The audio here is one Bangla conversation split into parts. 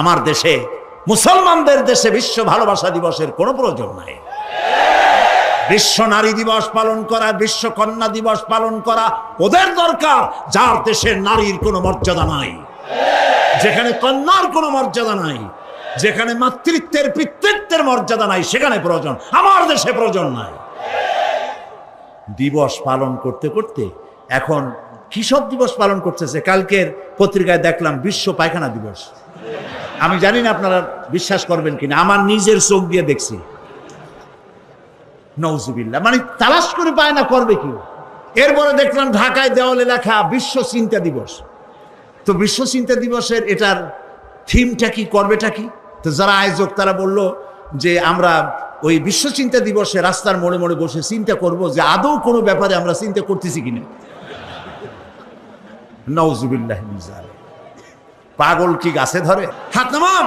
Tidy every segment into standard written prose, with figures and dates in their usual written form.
আমার দেশে, মুসলমানদের দেশে বিশ্ব ভালোবাসা দিবসের কোনো প্রয়োজন নাই। বিশ্ব নারী দিবস পালন করা, বিশ্ব কন্যা দিবস পালন করা ওদের দরকার, যার দেশে নারীর কোনো মর্যাদা নাই, যেখানে কন্যার কোনো মর্যাদা নাই, যেখানে মাতৃত্বের পিতৃত্বের মর্যাদা নাই, সেখানে প্রয়োজন। আমার দেশে প্রয়োজন নাই। দিবস পালন করতে করতে এখন কিসব দিবস পালন করতেছে। কালকের পত্রিকায় দেখলাম বিশ্ব পায়খানা দিবস। আমি জানি না আপনারা বিশ্বাস করবেন কিনা, আমার নিজের চোখ দিয়ে দেখছি। নওজুবিল্লাহ, মানে তালাশ করে পায় না, করবে কি? এরপরে দেখলাম ঢাকায় দেওয়ালে লেখা বিশ্ব চিন্তা দিবস। তো বিশ্ব চিন্তা দিবসের এটার থিমটা কি, করবেটা কি? তো যারা আয়োজক তারা বলল যে আমরা ওই বিশ্ব চিন্তা দিবসে রাস্তার মোড়ে মোড়ে বসে চিন্তা করব যে আদৌ কোনো ব্যাপারে আমরা চিন্তা করতেছি কিনা। নওজুবিল্লাহ, পাগল কি গাছে ধরে? হাত নামান।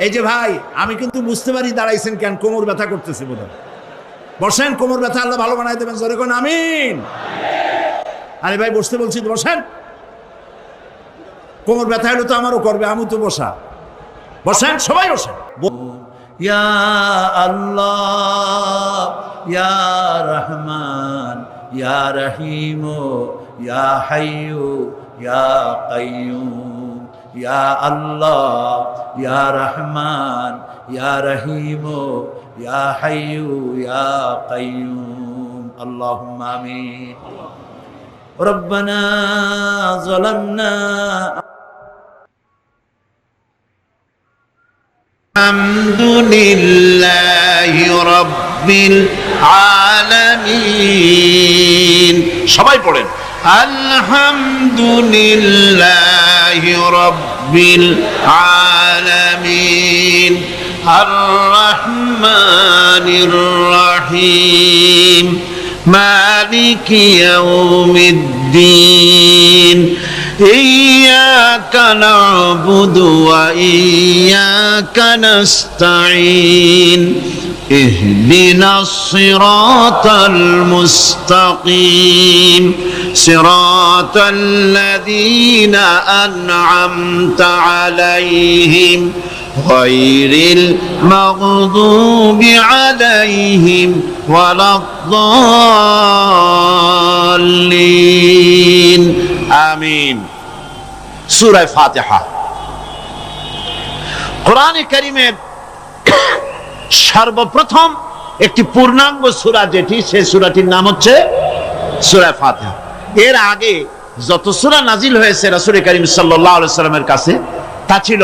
এই যে ভাই, আমি কিন্তু বুঝতে পারি দাঁড়াইছেন কেন, কোমর ব্যথা করতেছে বোধহয়। বসেন, কোমর ব্যথা আল্লাহ ভালো বানাই দেবেন, জোরে কোন আমিন। আরে ভাই বসতে বলছি তো, বসেন। কোমর ব্যথা হলে তো আমারও করবে, আমি তো বসা। বসেন, সবাই বসেন। ইয়া আল্লাহ, ইয়া রহমান, ইয়া রহিম, ইয়া হাইয়ু, ইয়া কাইয়ুম, ইয়া আল্লাহ, ইয়া রহমান, ইয়া রহিম, ইয়া হাইয়ু, ইয়া কাইয়ুম। আল্লাহুম্মা আমিন। রব্বানা যালামনা। আলহামদুলিল্লাহি রাব্বিল আলামিন। সবাই পড়েন, আলহামদুলিল্লাহি রাব্বিল আলামিন, আর রহমানির রহিম, মালিকি ইয়াউমিদ্দিন, ইয়্যাকা না'বুদু ওয়া ইয়্যাকা নাস্তাঈন, ইহদিনাস সিরাতাল মুস্তাকিম, সিরাতাল্লাযীনা আন'আমতা আলাইহিম গায়রিল মাগদুবি আলাইহিম ওয়ালাদ-দাল্লিন। আমিন। সূরা ফাতিহা কোরআনে কারীমের সর্বপ্রথম একটি পূর্ণাঙ্গ সূরা, যেটি সেই সূরাটির নাম হচ্ছে সূরা ফাতিহা। এর আগে যত সূরা নাজিল হয়েছে রাসূল কারীম সাল্লাল্লাহু আলাইহি ওয়াসাল্লামের কাছে, তা ছিল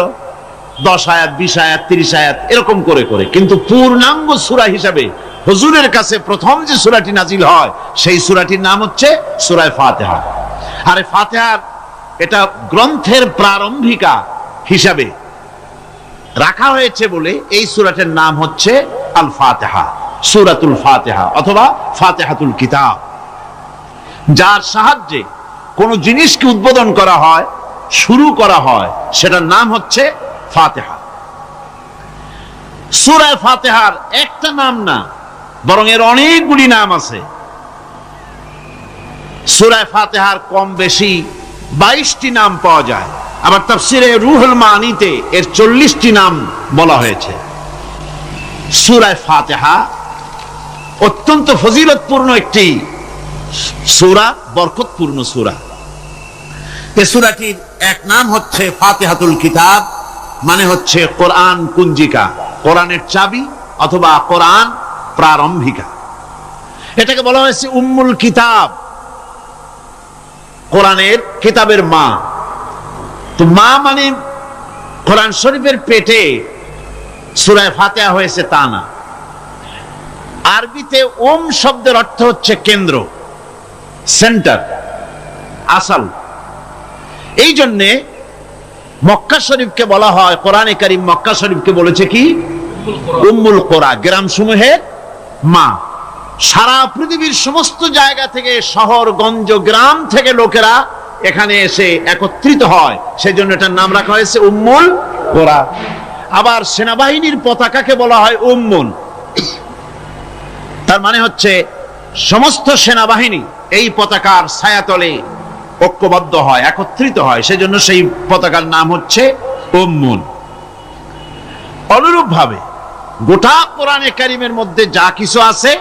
10 আয়াত, 20 আয়াত, 30 আয়াত, এরকম করে করে। কিন্তু পূর্ণাঙ্গ সূরা হিসাবে হুজুরের কাছে প্রথম যে সূরাটি নাজিল হয়, সেই সূরাটির নাম হচ্ছে সূরা ফাতিহা। আর এই ফাতিহার এটা গ্রন্থের প্রারম্ভিকা হিসাবে রাখা হয়েছে বলে এই সূরাটির নাম হচ্ছে আল ফাতিহা, সূরাতুল ফাতিহা অথবা ফাতিহাতুল কিতাব। যার সাহায্যে কোন জিনিসকে উদ্বোধন করা হয়, শুরু করা হয়, সেটার নাম হচ্ছে ফাতিহা। সূরা ফাতিহার একটা নাম না, বরং এর অনেকগুলি নাম আছে। সূরা ফাতিহার কম বেশি 22টি নাম পাওয়া যায়। আবার তাফসিরে রুহুল মানিতে এর 40টি নাম বলা হয়েছে। সূরা ফাতিহা অত্যন্ত ফজিলতপূর্ণ একটি সূরা, বরকতপূর্ণ সূরা। এই সূরাটির এক নাম হচ্ছে ফাতিহাতুল কিতাব, মানে হচ্ছে কোরআন কুঞ্জিকা, কোরআনের চাবি অথবা কোরআন প্রারম্ভিকা। এটাকে বলা হয়েছে উম্মুল কিতাব, কোরআনের কিতাবের মা। তো মা মানে কোরআন শরীফের পেটে সূরা ফাতিহা হয়েছে তা না। আরবিতে ওম শব্দের অর্থ হচ্ছে কেন্দ্র, সেন্টার, আসল। এই জন্যে মক্কা শরীফকে বলা হয়, কোরআনে কারীম মক্কা শরীফকে বলেছে কি? উম্মুল কোরা, গ্রাম সমূহের মা। সারা পৃথিবীর সমস্ত জায়গা থেকে, শহরগঞ্জ, গ্রাম থেকে লোকেরা এখানে এসে একত্রিত হয়, সেই জন্য এটার নাম রাখা হয়েছে উম্মুল কোরা। আবার সেনাবাহিনীর পতাকাকে বলা হয় উম্মুন, তার মানে হচ্ছে সমস্ত সেনাবাহিনী এই পতাকার ছায়াতলে ঐক্যবদ্ধ হয়, একত্রিত হয়, সেজন্য সেই পতাকার নাম হচ্ছে উম্মুন। অনুরূপ ভাবে গোটা কোরআনে কারিমের মধ্যে যা কিছু আছে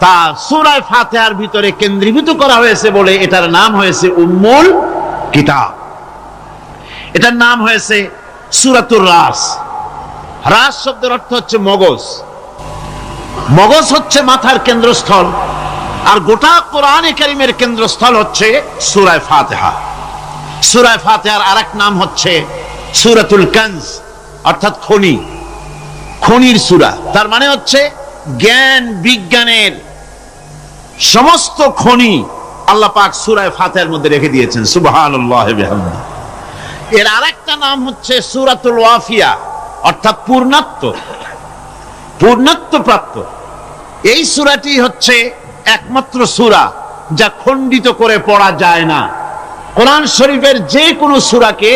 তা সূরা ফাতিহার ভিতরে কেন্দ্রীভূত করা হয়েছে বলে এটার নাম হয়েছে উম্মুল কিতাব। এটার নাম হয়েছে সূরাতুর রাস। রাস শব্দের অর্থ হচ্ছে মগজ। মগজ হচ্ছে মাথার কেন্দ্রস্থল, আর গোটা কোরআনে কারিমের কেন্দ্রস্থল হচ্ছে সূরা ফাতিহা। সূরা ফাতিহার আরেক নাম হচ্ছে সূরাতুল কানজ, অর্থাৎ খনি, খনির সূরা। তার মানে হচ্ছে জ্ঞান বিজ্ঞানের সমস্ত খনি আল্লাহ পাক সূরা ফাতিহার মধ্যে রেখে দিয়েছেন। সুবহানাল্লাহি ওয়া বিহামদিহি। এর আরেকটা নাম হচ্ছে সূরাতুল ওয়াফিয়া, অর্থাৎ পূর্ণত্ব, পূর্ণত্ব প্রাপ্ত। এই সূরাটি হচ্ছে একমাত্র সূরা যা খণ্ডিত করে পড়া যায় না। কোরআন শরীফের যে কোনো সূরাকে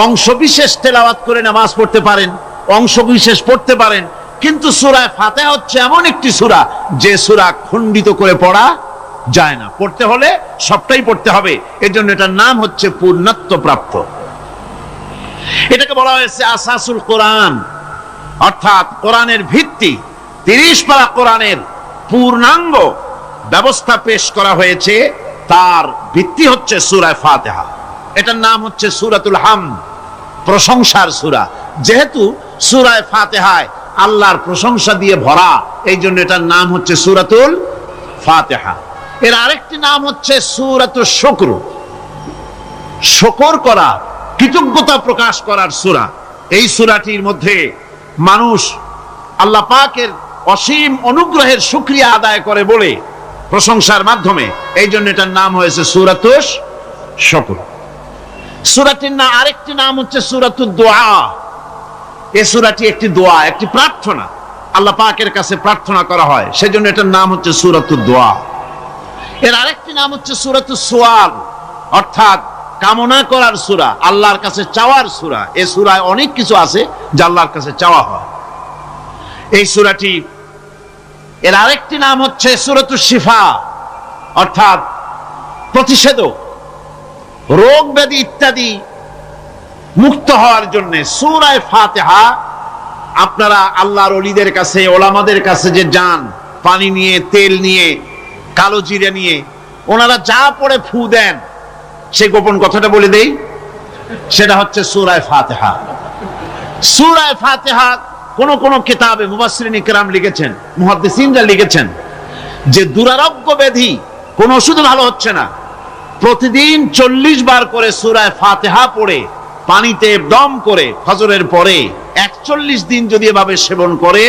অংশবিশেষ তেলাওয়াত করে নামাজ পড়তে পারেন, অংশবিশেষ পড়তে পারেন, কিন্তু সূরা ফাতিহা হচ্ছে এমন একটি সূরা যে সূরা খণ্ডিত করে পড়া যায় না। পড়তে হলে সবটাই পড়তে হবে, এজন্য এটার নাম হচ্ছে পূর্ণত্ব প্রাপ্ত। এটাকে বলা হয়েছে আসাসুল কোরআন, অর্থাৎ কোরআনের ভিত্তি। 30 পারা কোরআনের পূর্ণাঙ্গ ব্যবস্থা পেশ করা হয়েছে, তার ভিত্তি হচ্ছে সূরা ফাতিহা। এটার নাম হচ্ছে সূরাতুল হামদ, প্রশংসার সূরা। যেহেতু সূরা ফাতিহায় আল্লাহর প্রশংসা দিয়ে ভরা, এই জন্য এটার নাম হচ্ছে সূরাতুল ফাতিহা। এর আরেকটি নাম হচ্ছে সূরাতুশ শুকর, শুকর করা, কৃতজ্ঞতা প্রকাশ করার সূরা। এই সূরাটির মধ্যে মানুষ আল্লাহ পাকের অসীম অনুগ্রহের শুকরিয়া আদায় করে বলে প্রশংসার মাধ্যমে, এই জন্য এটার নাম হয়েছে সূরাতুশ শুকর। সূরাটির না আরেকটি নাম হচ্ছে সূরাতুদ দুআ। এই সূরাটি একটি দোয়া, একটি প্রার্থনা, আল্লাহ পাকের কাছে প্রার্থনা করা হয়, সেজন্য এটার নাম হচ্ছে সূরাতুদ দুআ। এর আরেকটি নাম হচ্ছে সূরাতুস সুআল, অর্থাৎ কামনা করার সূরা, আল্লাহর কাছে চাওয়ার সূরা। এই সূরায় অনেক কিছু আছে যা আল্লাহর কাছে চাওয়া হয়। এই সূরাটি, এর আরেকটি নাম হচ্ছে সূরাতুশ শিফা, অর্থাৎ প্রতিষেধক, রোগ ব্যাধি ইত্যাদি মুক্ত হওয়ার জন্য। সূরা ফাতিহা আপনারা আল্লাহর ওলিদের কাছে, ওলামাদের কাছে যে যান, পানি নিয়ে, তেল নিয়ে, কালো জিরা নিয়ে, ওনারা যা পড়ে ফু দেন, সেই গোপন কথাটা বলে দেই, সেটা হচ্ছে সূরা ফাতিহা। সূরা ফাতিহা কোন কোন কিতাবে মুফাসসিরিন ইকরাম লিখেছেন, মুহাদ্দিসিনরা লিখেছেন যে দুরারোগ্য ব্যাধি, কোন ওষুধ ভালো হচ্ছে না, প্রতিদিন 40 বার করে সূরা ফাতিহা পড়ে পানিতে দম করে ফজরের পরে 41 দিন যদি এভাবে সেবন করে,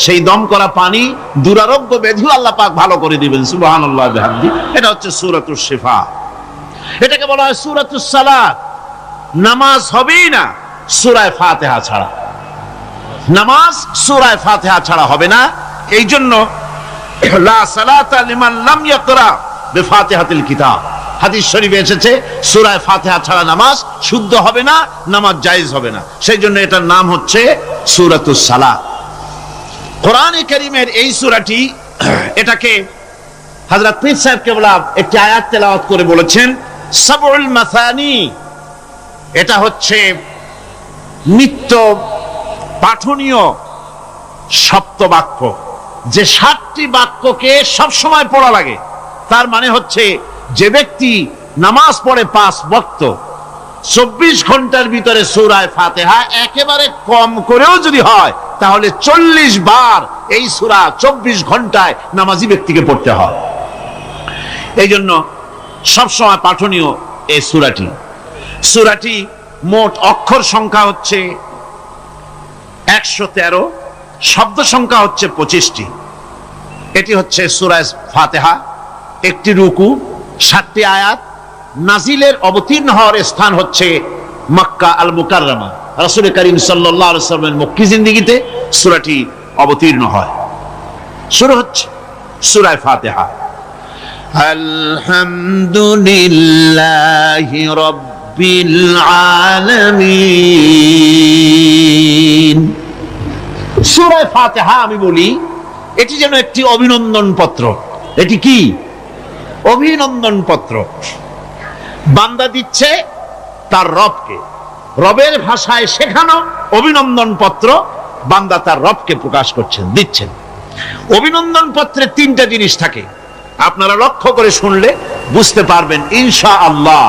সেই দম করা পানি দুরারোগ্য ব্যাধিও আল্লাহ পাক ভালো করে দিবেন। সুবহানাল্লাহি ওয়া বিহামদিহি। এটা হচ্ছে সূরাতুশ শিফা। এটাকে বলা হয় সূরাতুস সালাত। নামাজ হবেই না সূরা ফাতিহা ছাড়া, নামাজ সূরা ফাতিহা ছাড়া হবে না। এই জন্য লা সালাতা লিমান লাম ইয়াকরা বিফাতিহাতিল কিতাব, হাদিস শরীফে এসেছে সূরা ফাতিহা ছাড়া নামাজ শুদ্ধ হবে না, নামাজ জায়েজ হবে না। সেই জন্য এটার নাম হচ্ছে সূরাতুস সালাত। কোরআনে কারীমের এই সূরাটি, এটাকে হযরত পীর সাহেব কেবলা একটি আয়াত তেলাওয়াত করে বলেছেন সাবউল মাসানি। এটা হচ্ছে নিত্য পাঠনীয় সপ্তবাক্য, যে 7টি বাক্যকে সব সময় পড়া লাগে। তার মানে হচ্ছে যে ব্যক্তি নামাজ পড়ে 5 ওয়াক্ত, 24 ঘন্টার ভিতরে সূরা ফাতিহা একেবারে কম করেও যদি হয়, তাহলে 40 বার এই সূরা 24 ঘন্টায় নামাজি ব্যক্তিকে পড়তে হয়। এই জন্য সবসময় পাঠনীয় এই সূরাটি। সূরাটি মোট অক্ষর সংখ্যা হচ্ছে 113, শব্দ সংখ্যা হচ্ছে 25টি। এটি হচ্ছে সূরা ফাতিহা। একটি রুকু, 7টি আয়াত। নাজিলের অবতীর্ণ হওয়ার স্থান হচ্ছে মক্কা আল মুকাররমা। রাসূল করিম সাল্লাল্লাহু আলাইহি ওয়াসাল্লামের মক্কি জিন্দেগিতে সূরাটি অবতীর্ণ হয়। শুরু হচ্ছে সূরা ফাতিহা। আলহামদুলিল্লাহি রাব্বিল আলামিন। সূরা ফাতিহা আমি বলি এটি যেন একটি অভিনন্দন পত্র। এটি কি? অভিনন্দন পত্র। বান্দা দিচ্ছে তার রবকে, রবের ভাষায় শেখানো অভিনন্দন পত্র বান্দা তার রবকে প্রকাশ করছেন, দিচ্ছেন। অভিনন্দন পত্রে তিনটা জিনিস থাকে, আপনারা লক্ষ্য করে শুনলে বুঝতে পারবেন ইনশাআল্লাহ।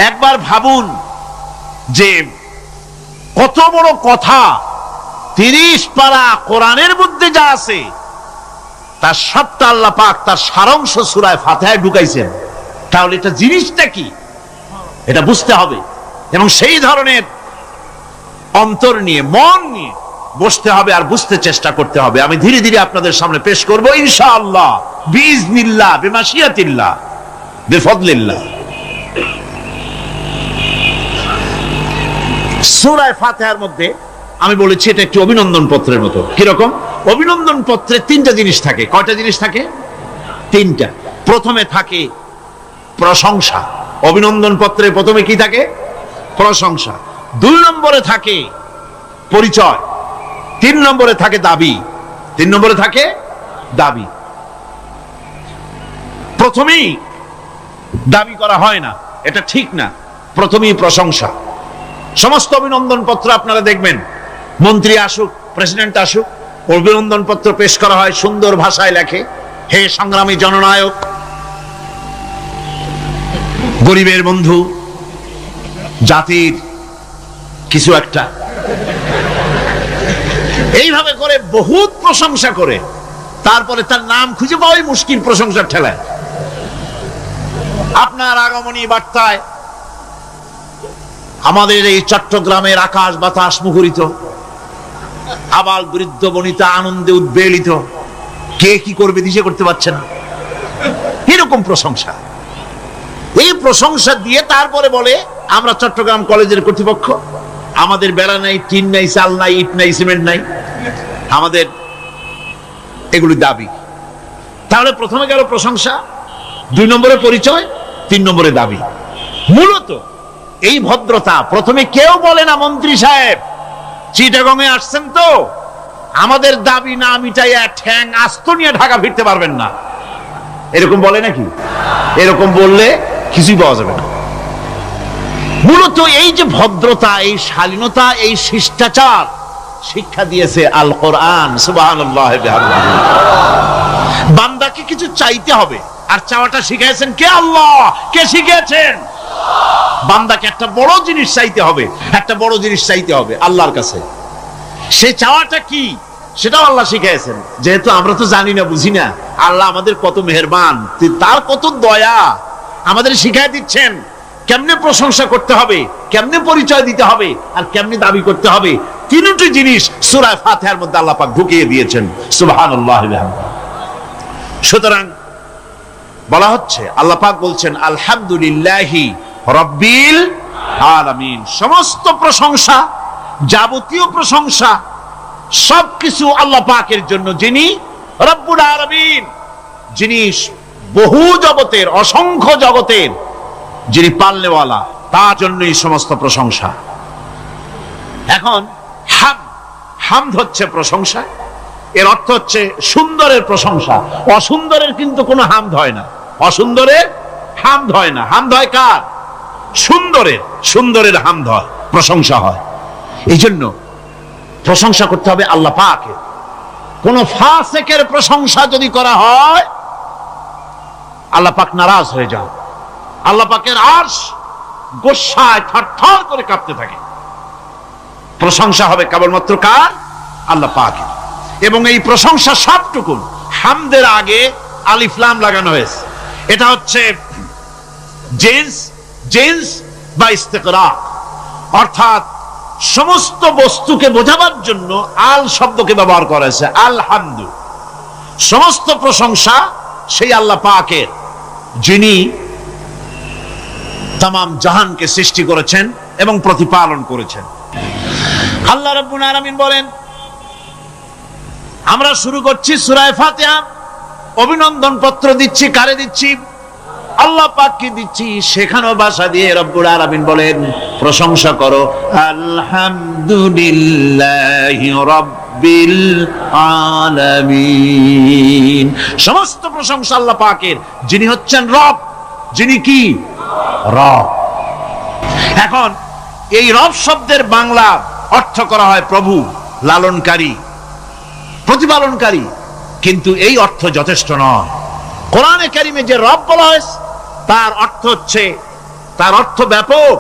একবার ভাবুন যে কত বড় কথা, 30 পারা কোরআনের মধ্যে যা আছে তার সবটা আল্লাহ পাক তার সারাংশ সূরা ফাতিহায় ঢুকাইছেন। তাহলে এটা জিনিসটা কি, এটা বুঝতে হবে এবং সেই ধরনের অন্তর নিয়ে, মন নিয়ে বসতে হবে আর বুঝতে চেষ্টা করতে হবে। আমি ধীরে ধীরে আপনাদের সামনে পেশ করব ইনশাআল্লাহ, বিইজনিল্লাহ, বিমাশিয়াতিল্লাহ, বিফদলিল্লাহ। সূরা ফাতিহার মধ্যে আমি বলেছি এটা একটি অভিনন্দন পত্রের মতো। কিরকম? অভিনন্দন পত্রে তিনটা জিনিস থাকে। কয়টা জিনিস থাকে? তিনটা। প্রথমে থাকে প্রশংসা। অভিনন্দন পত্রে প্রথমে কি থাকে? প্রশংসা। 2 নম্বরে থাকে পরিচয়। 3 নম্বরে থাকে দাবি। 3 নম্বরে থাকে দাবি। প্রথমেই দাবি করা হয় না, এটা ঠিক না। প্রথমেই প্রশংসা। সমস্ত অভিনন্দন পত্র আপনারা দেখবেন, মন্ত্রী আসুক, প্রেসিডেন্ট আসুক, অভিনন্দন পত্র পেশ করা হয়, সুন্দর ভাষায় লেখে, হে সংগ্রামী জননায়ক, গরিবের বন্ধু, জাতির কিছু একটা, এইভাবে করে বহুত প্রশংসা করে তারপরে তার নাম খুঁজে পাওয়াই মুশকিল প্রশংসার ঠেলায়। আপনার আগমনী বার্তায় আমাদের এই চট্টগ্রামের আকাশ বাতাস মুখরিত, আবাল বৃদ্ধ বনিতা আনন্দে উদ্বেলিত, কে কি করবে দিশে করতে পারছে না, এরকম প্রশংসা। এই প্রশংসা দিয়ে তারপরে বলে আমরা চট্টগ্রাম কলেজের কর্তৃপক্ষ, আমাদের বেড়া নাই, টিন নাই, চাল নাই, ইট নাই, সিমেন্ট নাই, আমাদের এগুলি দাবি। তাহলে প্রথমে গেল প্রশংসা, 2 নম্বরে পরিচয়, 3 নম্বরে দাবি। মূলত এই ভদ্রতা প্রথমে কেউ বলে না। মন্ত্রী সাহেব চিটাগংয়ে আসছেন তো, আমাদের দাবি না মিটাইয়া ঠ্যাং আস্ত নিয়ে ঢাকা ফিরতে পারবেন না, এরকম বলে নাকি? এরকম বললে কিছুই পাওয়া যাবে না। মূলত এই যে ভদ্রতা, এই শালীনতা, এই শিষ্টাচার শিক্ষা দিয়েছে আল কোরআন। সুবহানাল্লাহ। বান্দাকে কিছু চাইতে হবে, আর চাওয়াটা শিখাইছেন কে? আল্লাহ। কে শিখিয়েছেন? বান্দাকে একটা বড় জিনিস চাইতে হবে, একটা বড় জিনিস চাইতে হবে আল্লাহর কাছে। সে চাওয়াটা কি সেটাও আল্লাহ শিখিয়েছেন। যেহেতু আমরা তো জানি না, বুঝি না, আল্লাহ আমাদের কত মেহেরবান, তার কত দয়া, আমাদের শিখাই দিচ্ছেন কেমনে প্রশংসা করতে হবে, কেমনে পরিচয় দিতে হবে, আর কেমনে দাবি করতে হবে। 3টি জিনিস সূরা ফাতিহার মধ্যে আল্লাহ পাক ঢুকিয়ে দিয়েছেন। সুবহানাল্লাহ। সুতরাং বলা হচ্ছে, আল্লাহ পাক বলছেন আলহামদুলিল্লাহি রাব্বিল আলামিন। সমস্ত প্রশংসা, যাবতীয় প্রশংসা সবকিছু আল্লাহ পাকের জন্য, যিনি রব্বুল আলামিন, যিনি বহু জগতের, অসংখ্য জগতের যিনি পালনেওয়ালা, তার জন্যই সমস্ত প্রশংসা। এখন হামদ হচ্ছে প্রশংসা, এর অর্থ হচ্ছে সুন্দরের প্রশংসা। অসুন্দরের কিন্তু কোনো হামদ হয় না, অসুন্দরের হামদ হয় না। হামদ হয় কার? সুন্দরের। সুন্দরের হামদ হয়, প্রশংসা হয়। এই জন্য প্রশংসা করতে হবে আল্লাহ পাকের। কোন ফাসিকের প্রশংসা যদি করা হয়, আল্লাহ পাক নারাজ হয়ে যান। আল্লাহ পাকের আরশ গোসায় থরথর করে কাঁপতে থাকে। প্রশংসা হবে কেবলমাত্র কার? আল্লাহ পাকের। এবং এই প্রশংসা সবটুকু হামদের আগে আলিফ লাম লাগানো হয়েছে। এটা হচ্ছে জিন্স বা ইস্তিগরাক, অর্থাৎ সমস্ত বস্তুকে বোঝাবার জন্য আল শব্দকে ব্যবহার করা হয়েছে। আলহামদু, সমস্ত প্রশংসা সেই আল্লাহ পাকের, যিনি তামাম জাহানকে সৃষ্টি করেছেন এবং প্রতিপালন করেছেন। আল্লাহ রাব্বুল আলামিন বলেন, আমরা শুরু করছি সূরা ফাতিহা, অভিনন্দন পত্র দিচ্ছি। কারে দিচ্ছি? আল্লাহ পাককে দিচ্ছি। শেখানো ভাষা দিয়ে রব্বুল আলামিন বলেন প্রশংসা করো, আলহামদুলিল্লাহি রাব্বিল আলামিন। সমস্ত প্রশংসা আল্লাহ পাকের, যিনি হচ্ছেন রব। যিনি কি? রব। এখন এই রব শব্দের বাংলা অর্থ করা হয় প্রভু, লালনকারী, প্রতিপালনকারী, কিন্তু এই অর্থ যথেষ্ট নয়। কোরআনে কারিমে যে রব বলা হয়েছে তার অর্থ হচ্ছে, তার অর্থ ব্যাপক,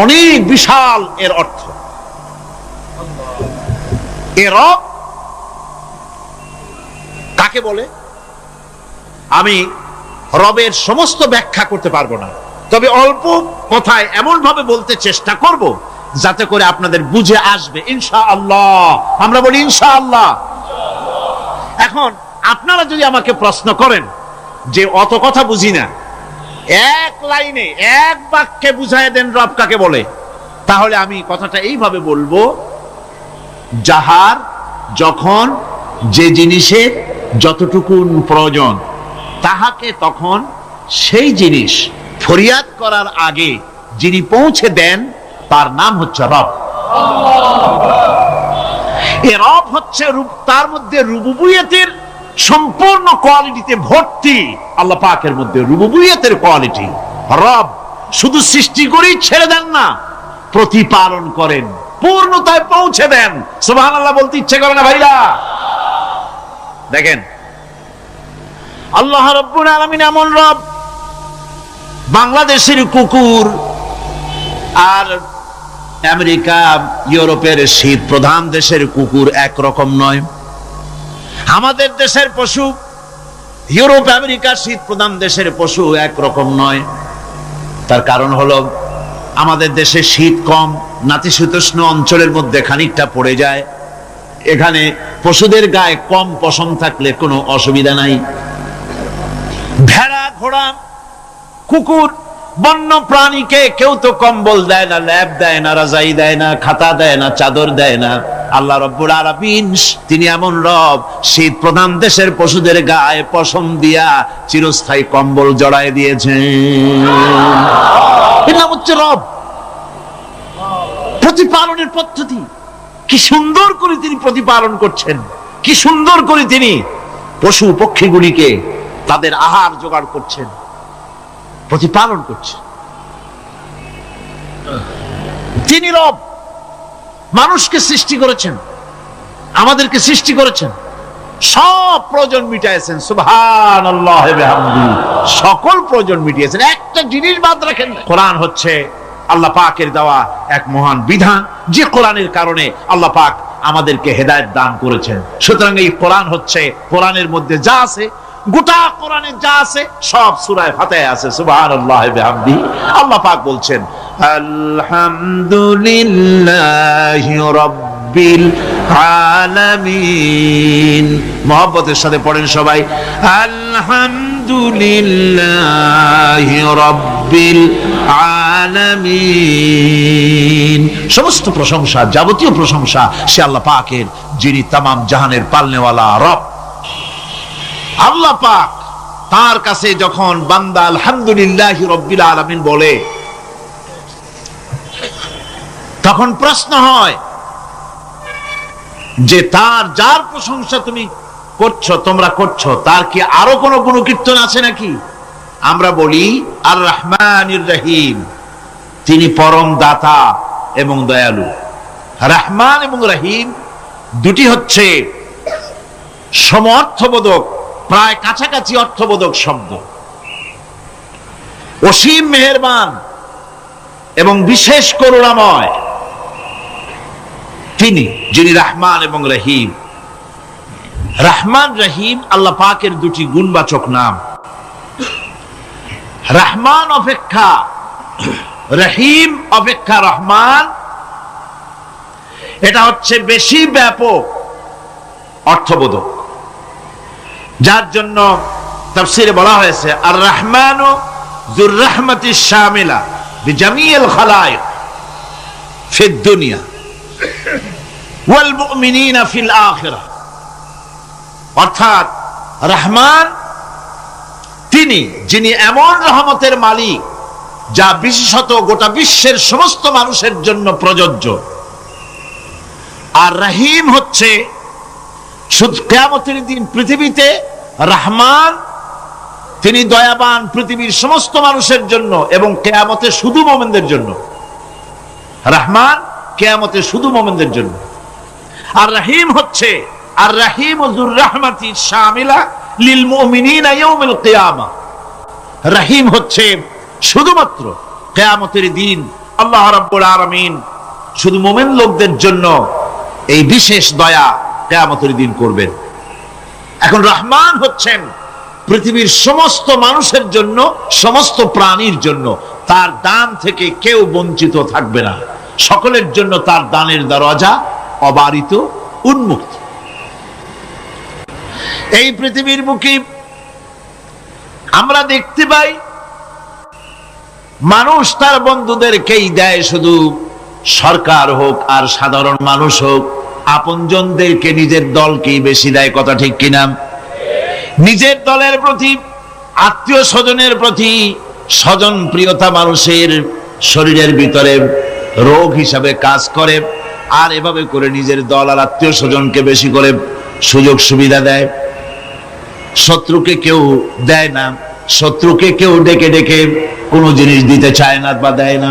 অনেক বিশাল এর অর্থ। এ রব কাকে বলে আমি রবের সমস্ত ব্যাখ্যা করতে পারবো না, তবে অল্প কথায় এমন ভাবে বলতে চেষ্টা করব যাতে করে আপনাদের বুঝে আসবে ইনশাআল্লাহ। আমরা বলি ইনশাআল্লাহ। এখন আপনারা যদি আমাকে প্রশ্ন করেন যে অত কথা বুঝি না, এক লাইনে এক বাক্যে বুঝায় দেন রব কাকে বলে, তাহলে আমি কথাটা এইভাবে বলবো, যাহার যখন যে জিনিসের যতটুকু প্রয়োজন তাহাকে তখন সেই জিনিস ফরিয়াদ করার আগে যিনি পৌঁছে দেন তার নাম হচ্ছে রব। এ রব হচ্ছে তার মধ্যে রুবুবিয়তের সম্পূর্ণ কোয়ালিটিতে ভর্তি। আল্লাহ পাকের মধ্যে রুবুবিয়তের কোয়ালিটি। রব শুধু সৃষ্টি করেই ছেড়ে দেন না, প্রতিপালন করেন, পূর্ণতায় পৌঁছে দেন। সুবহানাল্লাহ বলতে ইচ্ছে করে না ভাইরা? দেখেন আল্লাহ রাব্বুল আলামিন এমন রব, বাংলাদেশের কুকুর আর আমেরিকা ইউরোপের শীত প্রধান দেশের কুকুর একরকম নয়। আমাদের দেশের পশু ইউরোপ আমেরিকা শীত প্রধান দেশের পশু একরকম নয়। তার কারণ হলো আমাদের দেশে শীত কম, নাতিশীতোষ্ণ অঞ্চলের মধ্যে খানিকটা পড়ে যায়। এখানে পশুদের গায়ে কম পশম থাকলে কোনো অসুবিধা নাই। ভেড়া, ঘোড়া, কুকুর, বন্য প্রাণীকে কেউ তো কম্বল দেয় না, ল্যাব দেয় না, রাজাই দেয় না, খাতা দেয় না, চাদর দেয় না। আল্লাহ রাব্বুল আলামিন তিনি এমন রব, শীত প্রধান দেশের পশুদের গায়ে পশম দিয়া চিরস্থায়ী কম্বল জড়ায় দিয়েছেন। এর নাম হচ্ছে রব। প্রতিপালনের পদ্ধতি কি সুন্দর করে তিনি প্রতিপালন করছেন, কি সুন্দর করে তিনি পশু পক্ষীগুলিকে তাদের আহার জোগাড় করছেন, প্রতিপালন করছেন। তিনি রব, মানুষকে সৃষ্টি করেছেন, আমাদেরকে সৃষ্টি করেছেন, সব প্রয়োজন মিটাইছেন। সুবহানাল্লাহ ওয়া বিহামদিহি, সকল প্রয়োজন মিটিয়েছেন, একটা জিনিস বাদ রাখেন। কোরআন হচ্ছে আল্লাহ পাকের দেওয়া এক মহান বিধান, যে কোরআনের কারণে আল্লাহ পাক আমাদেরকে হেদায়েত দান করেছেন। সুতরাং এই কোরআন হচ্ছে, কোরআনের মধ্যে যা আছে, গোটা কোরআনে যা আছে সব সূরা ফাতিহায় আছে। সুবহানাল্লাহ ওয়া বিহামদিহি। আল্লাহ পাক বলছেন আলহামদুলিল্লাহি রাব্বিল আলামিন। মহব্বতের সাথে পড়েন সবাই, আলহামদুলিল্লাহি রাব্বিল আলামিন। সমস্ত প্রশংসা, যাবতীয় প্রশংসা সে আল্লাহ পাকের, যিনি তামাম জাহানের পালনেওয়ালা রব। আল্লাহ পাক তার কাছে যখন বান্দা আলহামদুলিল্লাহি রাব্বিল আলামিন বলে, তখন প্রশ্ন হয় যে তার যার প্রশংসা তুমি করছো, তোমরা করছো, তার কি আরো কোনো গুণকীর্তন আছে নাকি? আমরা বলি আর রহমানির রহিম, তিনি পরম দাতা এবং দয়ালু। রহমান এবং রহিম দুটি হচ্ছে সমঅর্থবোধক, প্রায় কাছাকাছি অর্থবোধক শব্দ। অসীম মেহেরবান এবং বিশেষ করুণাময় তিনি, যিনি রহমান এবং রহিম। রহমান রহিম আল্লাহ পাকের দুটি গুণবাচক নাম। রহমান অপেক্ষা, রহিম অপেক্ষা রহমান, এটা হচ্ছে বেশি ব্যাপক অর্থবোধক, যার জন্য তাফসীরে বলা হয়েছে আর রহমানু যুর রাহমাতিশ শামিলা বিজামিল খালায়েক ফিদ দুনিয়া ওয়াল মুমিনিনা ফিল আখিরাহ। অর্থাৎ রহমান তিনি, যিনি এমন রহমতের মালিক যা বিশেষত গোটা বিশ্বের সমস্ত মানুষের জন্য প্রযোজ্য। আর রহিম হচ্ছে শুধু কিয়ামতের দিন পৃথিবীতে রহমান তিনি দয়াবান পৃথিবীর সমস্ত মানুষের জন্য এবং কিয়ামতে শুধু মুমিনদের জন্য। রহমান কিয়ামতে শুধু মুমিনদের জন্য, আর রহিম হচ্ছে আর রহিম যুর রাহমাতি শামিলা লিল মুমিনিনা ইয়াউমিল কিয়ামা। রহিম হচ্ছে শুধুমাত্র কিয়ামতের দিন আল্লাহ রাব্বুল আলামিন শুধু মুমিন লোকদের জন্য এই বিশেষ দয়া কিয়ামতের দিন করবেন। এখন রহমান হচ্ছেন পৃথিবীর সমস্ত মানুষের জন্য, সমস্ত প্রাণীর জন্য, তার দান থেকে কেউ বঞ্চিত থাকবে না, সকলের জন্য তার দানের দরজা অবারিত, উন্মুক্ত। এই পৃথিবীর বুকে আমরা দেখতে পাই মানুষ তার বন্ধুদেরকেই দেয়, শুধু সরকার হোক আর সাধারণ মানুষ হোক, আপনজনদেরকে নিজের দলকেই বেশি দেয়। কথা ঠিক কিনা? নিজের দলের প্রতি, আত্মীয় স্বজনের প্রতি স্বজন প্রিয়তা মানুষের শরীরের ভিতরে রোগ হিসাবে কাজ করে, আর এভাবে করে নিজের দল আর আত্মীয় স্বজনকে বেশি করে সুযোগ সুবিধা দেয়। শত্রুকে কেউ দেয় না, শত্রুকে কেউ ডেকে ডেকে কোনো জিনিস দিতে চায় না বা দেয় না।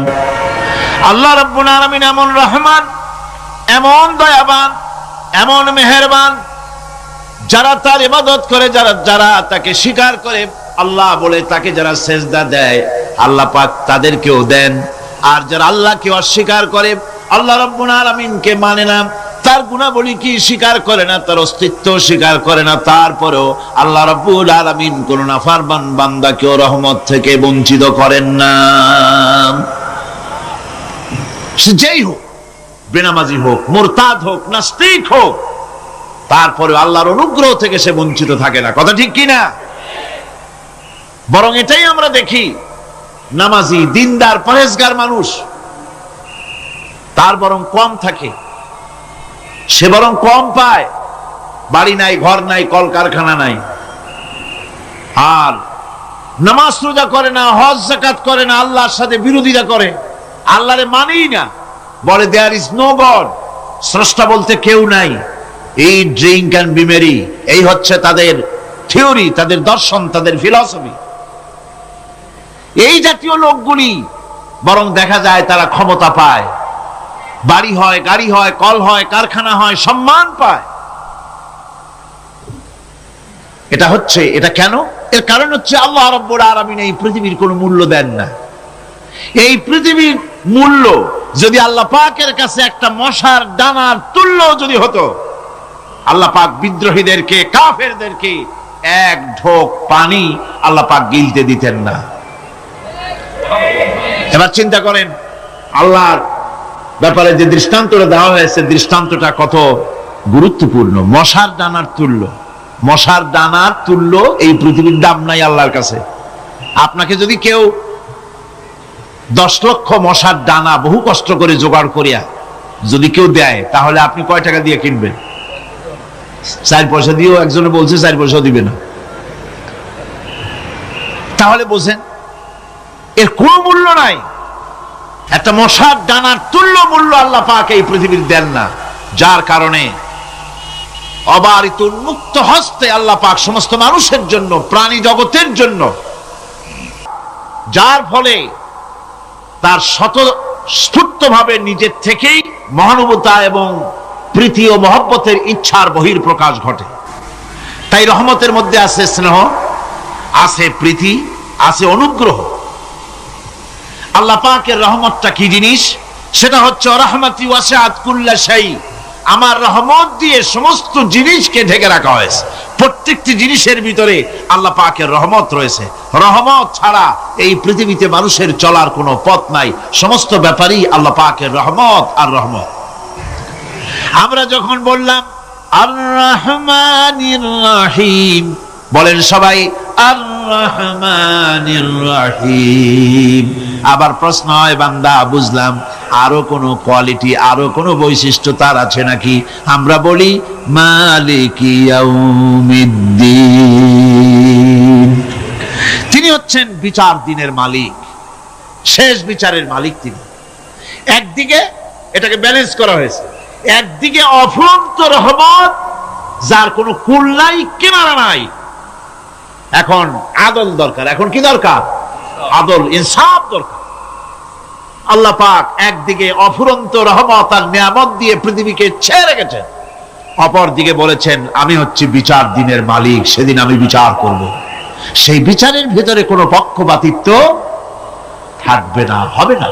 আল্লাহ রাব্বুল আলামিন এমন রহমান, এমন দয়াবান, এমন মেহেরবান, যারা তার ইবাদত করে, যারা তাকে স্বীকার করে, আল্লাহ বলে তাকে যারা সেজদা দেয়, আল্লাহ পাক তাদেরকেও দেন। আর যারা আল্লাহকে অস্বীকার করে, আল্লাহ রাব্বুল আলামিনকে মানে না, তার গুণাবলী কি স্বীকার করে না, তার অস্তিত্ব স্বীকার করে না, তারপরেও আল্লাহ রাব্বুল আলামিন কোন নাফরমান বান্দাকেও রহমত থেকে বঞ্চিত করেন না। সে যেই হোক, বেনামাজি হোক, মুরতাদ হোক, নাস্তিক হোক, তারপরে আল্লাহর অনুগ্রহ থেকে সে বঞ্চিত থাকে না। কথা ঠিক কিনা? বরং এটাই আমরা দেখি, নামাজি, দিনদার, পরেজগার মানুষ তার বরং কম থাকে, সে বরং কম পায়। বাড়ি নাই, ঘর নাই, কলকারখানা নাই, আর নামাজ রোজা করে না, হজ যাকাত করে না, আল্লাহর সাথে বিরোধিতা করে, আল্লাহরে মানেই না, বলে দেয়ার ইজ নো গড, স্রষ্টা বলতে কেউ নাই। এই ড্রিঙ্ক অ্যান্ড বি মেরি, এই হচ্ছে তাদের থিওরি, তাদের দর্শন, তাদের ফিলসফি। এই জাতীয় লোকগুলি বরং দেখা যায় তারা ক্ষমতা পায়, বাড়ি হয়, গাড়ি হয়, কল হয়, কারখানা হয়, সম্মান পায়। এটা কেন? এর কারণ হচ্ছে আল্লাহ রাব্বুল আলামিন এই পৃথিবীর কোনো মূল্য দেন না। এই পৃথিবীর মূল্য যদি আল্লাহ পাকের কাছে একটা মশার ডানার তুল্য যদি হতো, আল্লাহ পাক বিদ্রোহীদেরকে, কাফেরদেরকে এক ঢোক পানি আল্লাহ পাক গিলতে দিতেন না। এবার চিন্তা করেন, আল্লাহর ব্যাপারে যে দৃষ্টান্তটা দেওয়া হয়েছে, দৃষ্টান্তটা কত গুরুত্বপূর্ণ। মশার ডানার তুল্য, মশার ডানার তুল্য এই পৃথিবীর দাম নাই আল্লাহর কাছে। আপনাকে যদি কেউ 10 লক্ষ মশার ডানা বহু কষ্ট করে জোগাড় করিয়া যদি কেউ দেয়, তাহলে আপনি কয় টাকা দিয়ে কিনবেন? 4 পয়সা দিয়েও একজনে বলছে 4 পয়সা দিবে না। তাহলে বোঝেন এর কোনো মূল্য নাই। একটা মশার ডানার তুল্য মূল্য আল্লাহ পাক এই পৃথিবীর দেন না, যার কারণে অবারিত উন্মুক্ত হস্তে আল্লাহ পাক সমস্ত মানুষের জন্য, প্রাণী জগতের জন্য, যার ফলে তার স্বতঃস্ফূর্তভাবে নিজের থেকেই মহানুভবতা এবং প্রীতি ও মহব্বতের ইচ্ছার বহিঃপ্রকাশ ঘটে। তাই রহমতের মধ্যে আছে স্নেহ, আছে প্রীতি, আছে অনুগ্রহ। আল্লাহ পাকের রহমতটা কি জিনিস? সেটা হচ্ছে রাহমাতি ওয়াসিআত কুল্লা শাই, আমার রহমত দিয়ে সমস্ত জিনিসকে ঢেকে রাখা হয়েছে। প্রত্যেকটি জিনিসের ভিতরে আল্লাহ পাকের রহমত রয়েছে। রহমত ছাড়া এই পৃথিবীতে মানুষের চলার কোনো পথ নাই। সমস্ত ব্যাপারই আল্লাহ পাকের রহমত আর রহমত। আমরা যখন বললাম আর রহমানির রহিম, বলেন সবাই আর রহমানির রহিম। আবার প্রশ্ন হয়, বান্দা বুঝলাম, আরো কোনো কোয়ালিটি, আরো কোনো বৈশিষ্ট্য তার আছে নাকি? আমরা বলি মালিকি ইয়াউমিদ্দিন, তিনি হচ্ছেন বিচার দিনের মালিক, শেষ বিচারের মালিক তিনি। একদিকে এটাকে ব্যালেন্স করা হয়েছে, একদিকে অফুরন্ত রহমত, যার কোনো কুল নাই, কিনারা নাই। এখন আদল দরকার। এখন কি দরকার? আদল, ইনসাফ দরকার। আল্লাহ পাক একদিকে অফুরন্ত রহমত আর নিয়ামত দিয়ে পৃথিবীকে ছেড়ে রেখেছেন, অপর দিকে বলেছেন আমি হচ্ছি বিচার দিনের মালিক, সেদিন আমি বিচার করব। সেই বিচারের ভিতরে কোনো পক্ষপাতিত্ব থাকবে না, হবে না।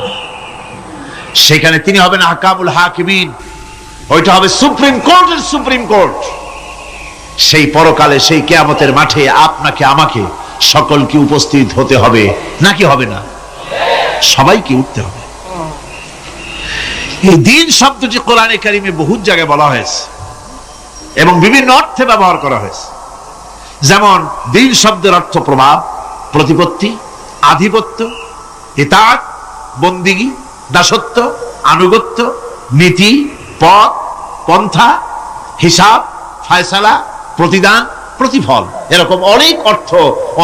সেখানে তিনি হবেন হাকামুল হাকিমিন, ওইটা হবে সুপ্রিম কোর্টের সুপ্রিম কোর্ট। সেই পরকালে, সেই কিয়ামতের মাঠে আপনাকে আমাকে সকলকে উপস্থিত হতে হবে, নাকি হবে না? সবাইকে উঠতে হবে। এই দিন শব্দটি কোরআনে কারিমে বহু জায়গায় বলা হয়েছে এবং বিভিন্ন অর্থে ব্যবহার করা হয়েছে। যেমন দিন শব্দের অর্থ প্রভাব, প্রতিপত্তি, আধিপত্য, ইতাআত, বন্দিগি, দাসত্ব, আনুগত্য, নীতি, পথ, পন্থা, হিসাব, ফায়সালা, প্রতিদান, প্রতিফল, এরকম অনেক অর্থ,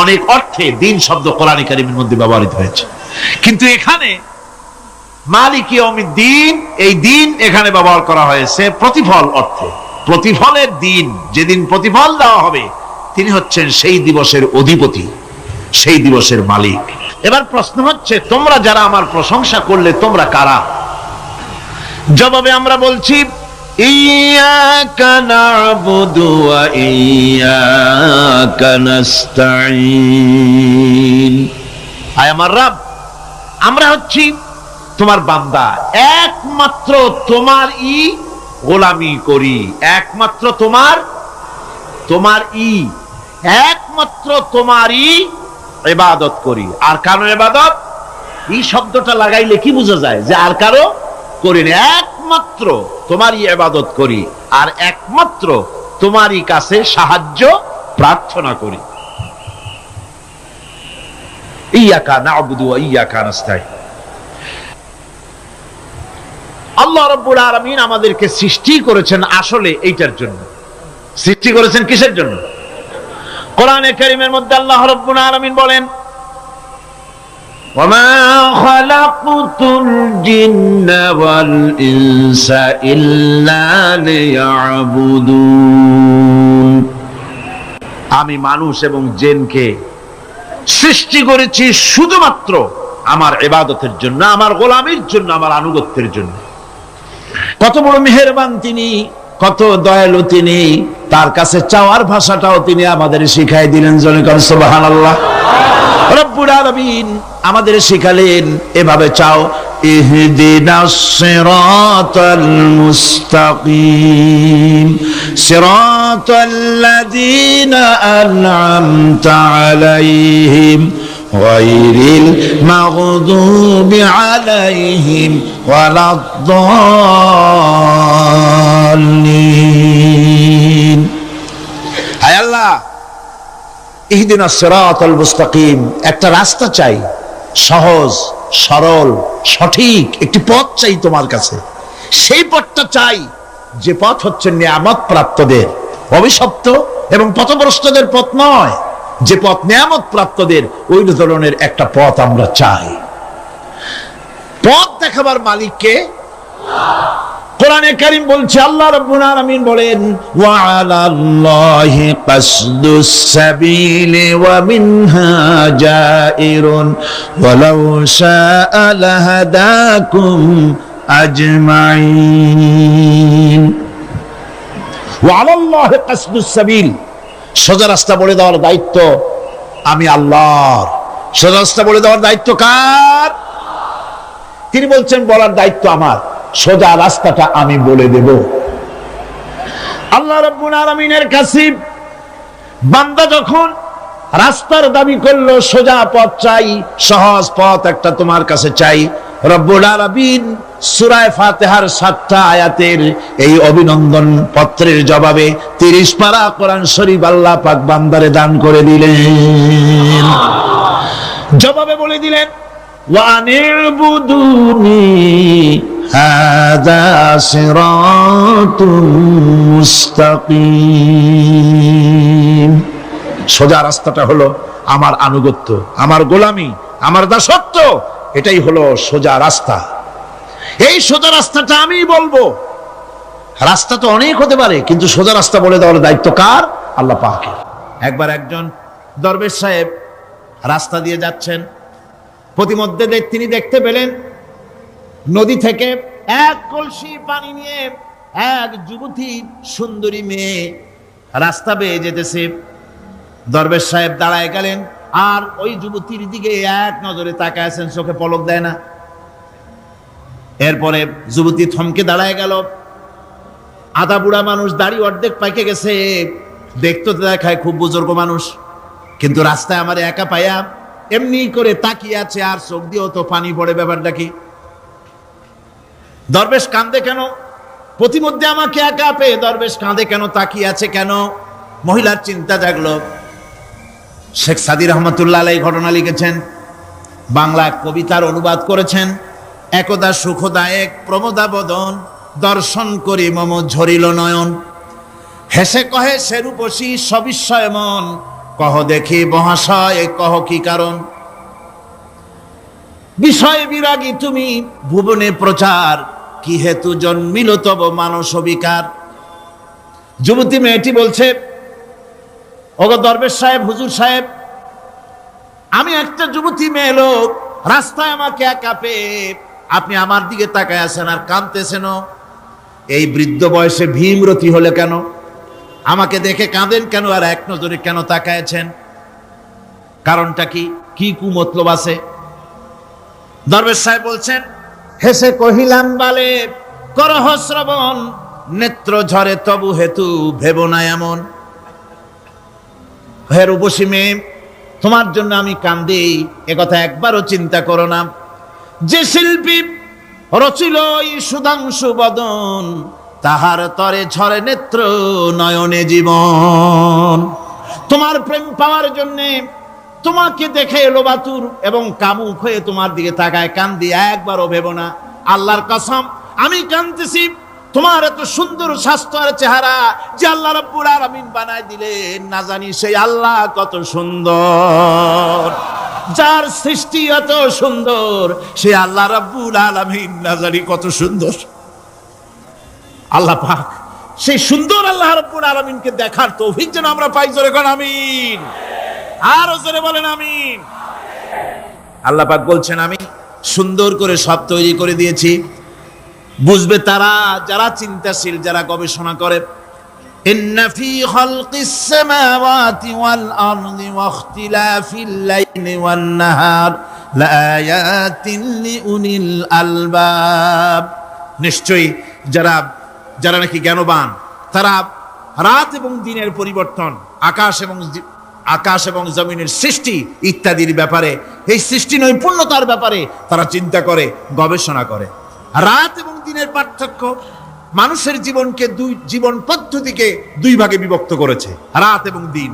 অনেক অর্থে দিন শব্দ কোরআনে কারিমের মধ্যে ব্যবহৃত হয়েছে। কিন্তু এখানে মালিক ইয়াউমিদ্দিন, এই দিন এখানে ব্যবহার করা হয়েছে প্রতিফল অর্থে। প্রতিফলের দিন, যেদিন প্রতিফল দেওয়া হবে, তিনি হচ্ছেন সেই দিবসের অধিপতি, সেই দিবসের মালিক। এবার প্রশ্ন হচ্ছে, তোমরা যারা আমার প্রশংসা করলে তোমরা কারা? জবাবে আমরা বলছি ইয়্যাকা না'বুদু ওয়া ইয়্যাকা নাস্তাঈন। আয় আমার রব, আমরা হচ্ছি তোমার বান্দা, একমাত্র তোমার গোলামি করি, একমাত্র একমাত্র তোমারই ইবাদত করি। আর কারো ইবাদত, এই শব্দটা লাগাইলে কি বোঝা যায়? যে আর কারো করি না, একমাত্র তোমারই ইবাদত করি আর একমাত্র তোমারই কাছে সাহায্য প্রার্থনা করি। ইয়্যাকা না'বুদু ওয়া ইয়্যাকা নাস্তাঈন। আল্লাহ রাব্বুল আলামিন আমাদেরকে সৃষ্টি করেছেন আসলে এইটার জন্য। সৃষ্টি করেছেন কিসের জন্য? কোরআনে কারীমের মধ্যে আল্লাহ রাব্বুল আলামিন বলেন, ওয়ামা খালাকতুল জিন্না ওয়াল ইনসা ইল্লা লিয়াবুদুন। আমি মানুষ এবং জিনকে সৃষ্টি করেছি শুধুমাত্র আমার ইবাদতের জন্য, আমার গোলামির জন্য, আমার আনুগত্যের জন্য। কত বড় মেহেরবান তিনি, কত দয়ালু তিনি, তার কাছে চাওয়ার ভাষাটাও তিনি আমাদের শিখাই দিলেন। জনগণ সুবহানাল্লাহ। রব্বুল আলামিন আমাদের শিখালেন, এভাবে চাও, ইহদিনাস সিরাতাল মুস্তাকিম সিরাতাল্লাযীনা আন'আমতা আলাইহিম গায়রিল মাগদুবি আলাইহিম ওয়ালাদ-দাল্লিন। হায় আল্লাহ, ইহদিনাস সিরাতাল মুস্তাকিম, একটা রাস্তা চাই, সহজ সরল সঠিক একটি পথ চাই তোমার কাছে। সেই পথটা চাই যে পথ হচ্ছে নিয়ামত প্রাপ্তদের, অভিশপ্ত এবং পথভ্রষ্টদের পথ নয়। যে পথ নিয়ামত প্রাপ্তদের, ওই ধরনের একটা পথ আমরা চাই। পথ দেখাবার মালিককে কোরআনে কারীম বলছে, আল্লাহ রাব্বুল আলামিন বলেন, ওয়া আলাল্লাহি কাসদুস সাবিলি ওয়া মিনহা জাইরুন ওয়ালাউ শাআ লাহাদাকুম আজমাইন। ওয়া আলাল্লাহি কাসদুস সাবিল, সোজা রাস্তা বলে দেওয়ার দায়িত্ব আমি আল্লাহর। সোজা রাস্তা বলে দেওয়ার দায়িত্ব কার? তিনি বলছেন বলার দায়িত্ব আমার, সোজা রাস্তাটা আমি বলে দেব। আল্লাহ রাব্বুল আলামিনের কাছে বান্দা যখন রাস্তার দাবি করলো, সোজা পথ চাই, সহজ পথ একটা তোমার কাছে চাই, রব্বুল আলামিন সূরা ফাতিহার 7টা আয়াতের এই অভিনন্দন পত্রের জবাবে 30 পারা কোরআন শরীফ আল্লাহ পাক বান্দারে দান করে দিলেন। জবাবে বলে দিলেন, ওয়া আনি'বুদুনি হাযা সিরাতুম মুস্তাকিম। সোজা রাস্তাটা হলো আমার আনুগত্য, আমার গোলামি, আমার দাসত্ব, এটাই হলো সোজা রাস্তা। এই সোজা রাস্তাটা আমি বলবো। রাস্তা তো অনেক হতে পারে, কিন্তু সোজা রাস্তা বলে দেওয়ার দায়িত্ব কার? আল্লাহ পাকের। একবার একজন দরবেশ সাহেব রাস্তা দিয়ে যাচ্ছেন, প্রতিমধ্যে তিনি দেখতে পেলেন নদী থেকে এক কলসি পানি নিয়ে এক যুবতী সুন্দরী মেয়ে রাস্তা বেয়ে যেতেছে। দরবেশ সাহেব দাঁড়ায় গেলেন আর ওই যুবতীর দিকে এক নজরে তাকায় আছেন, চোখে পলক দেয় না। এরপরে যুবতী থমকে দাঁড়ায় গেল। আধা বুড়া মানুষ, দাড়ি অর্ধেক পাইকে গেছে, দেখতে দেখায় খুব বুজুর্গ মানুষ, কিন্তু রাস্তায় আমার একা পায়া এমনি করে তাকিয়ে আছে আর চোখ দিয়েও তো পানি পড়ে। ব্যাপারটা কি? দরবেশ কাঁদে কেন? প্রতিমধ্যে আমাকে একা পেয়ে দরবেশ কাঁদে কেন, তাকিয়ে আছে কেন? মহিলার চিন্তা জাগলো। শেখ সাদি রহমতুল্লাহ আলাইহি ঘটনা লিখেছেন, বাংলা কবিতার অনুবাদ করেছেন। একদা সুখদায়ক প্রমোদা বদন, দর্শন করি মম ঝরিল নয়ন। হেসে কহে সেরূপসী সবিস্ময় মন, কহ দেখি মহাশয় কহ কি কারণ। বিষয় বিরাগী তুমি ভুবনে প্রচার, কি হেতু জন্মিল তব মানস বিকার। যুবতী মেয়েটি বলছে, ওগো দরবেশ সাহেব, হুজুর সাহেব, আমি একটা যুবতী মেয়ে লোক, রাস্তায় আমাকে একা পেয়ে আপনি আমার দিকে তাকায় আছেন আর কাঁদতেছেন। এই বৃদ্ধ বয়সে ভীমরতি হলে কেন? আমাকে দেখে কাঁদেন কেন আর এক নজরে কেন তাকায়ছেন? কারণটা কি? কি কুমতলব আছে? দরবেশ সাহেব বলছেন, হেসে কহিলাম বালে করহ শ্রবণ, নেত্র ঝরে তবু হেতু ভেব না এমন। হে রূপসী মেয়ে, তোমার জন্য আমি কান্দি, একথা একবারও চিন্তা করো না। যে শিল্পী রচিল এই সুধাংশু বদন, তাহার তরে ঝরে নেত্র নয়নে জীবন। তোমার প্রেম পাওয়ার জন্য, তোমাকে দেখে লোবাতুর এবং কামুক হয়ে তোমার দিকে তাকায় কান্দি, একবারও ভেবো না। আল্লাহর কসম, আমি কাঁদতেছি তোমার এত সুন্দর স্বাস্থ্য আর চেহারা যে আল্লাহ রাব্বুল আলামিন বানায় দিলেন, না জানি সেই আল্লাহ কত সুন্দর। যার সৃষ্টি এত সুন্দর, সে আল্লাহ রাব্বুল আলামিন না জানি কত সুন্দর। আল্লাহ পাক সেই সুন্দর আল্লাহ রাব্বুল আলামিনকে দেখার তৌফিক যেন আমরা পাই। জোরে কোন আমিন, আরো জোরে বলেন আমিন। আল্লাহ পাক বলছেন, আমি সুন্দর করে সব তৈরি করে দিয়েছি। বুঝবে তারা যারা চিন্তাশীল, যারা গবেষণা করে। ইন্না ফি খালকিস সামাওয়াতি ওয়াল আরদি ওয়া ইখতিলাফিল লাইলি ওয়ান নাহার লাআয়াতিন লিউলিল আলবাব। নিশ্চয়ই যারা নাকি জ্ঞানবান, তারা রাত এবং দিনের পরিবর্তন, আকাশ এবং জমিনের সৃষ্টি ইত্যাদির ব্যাপারে, এই সৃষ্টি নৈপুণ্যতার ব্যাপারে তারা চিন্তা করে, গবেষণা করে। রাত এবং দিনের পার্থক্য মানুষের জীবনকে জীবন পদ্ধতিকে দুই ভাগে বিভক্ত করেছে, রাত এবং দিন।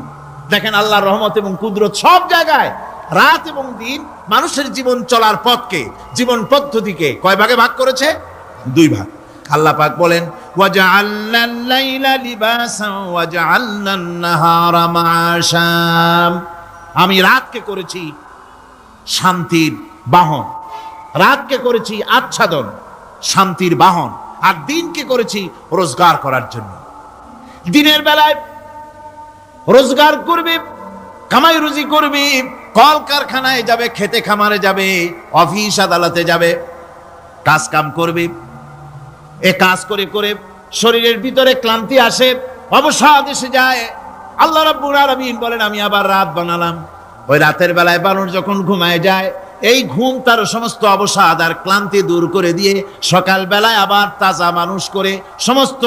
দেখেন আল্লাহর রহমত এবং কুদরত সব জায়গায়। রাত এবং দিন মানুষের জীবন চলার পথকে, জীবন পদ্ধতিকে কয় ভাগে ভাগ করেছে? দুই ভাগ। আল্লাহ পাক বলেন, ওয়াজআলনাল লাইলা লিবাসান ওয়াজআলনান নাহারা মাআশা। আমি রাতকে করেছি শান্তির বাহন, রাতকে করেছি আচ্ছাদন, শান্তির বাহন, আর দিনকে করেছি রোজগার করার জন্য। দিনের বেলায় রোজগার করবে, কামাই রুজি করবে, কল কারখানায় যাবে, খেতে খামারে যাবে, অফিস আদালতে যাবে, কাজ কাম করবে। এ কাজ করে করে শরীরের ভিতরে ক্লান্তি আসে, অবসাদ এসে যায়। আল্লাহ রাব্বুল আলামিন বলেন, আমি আবার রাত বানালাম। ওই রাতের বেলায় মানুষ যখন ঘুমায় যায়, এই ঘুম তার সমস্ত অবসাদ আর ক্লান্তি দূর করে দিয়ে সকাল বেলায় আবার তাজা মানুষ করে, সমস্ত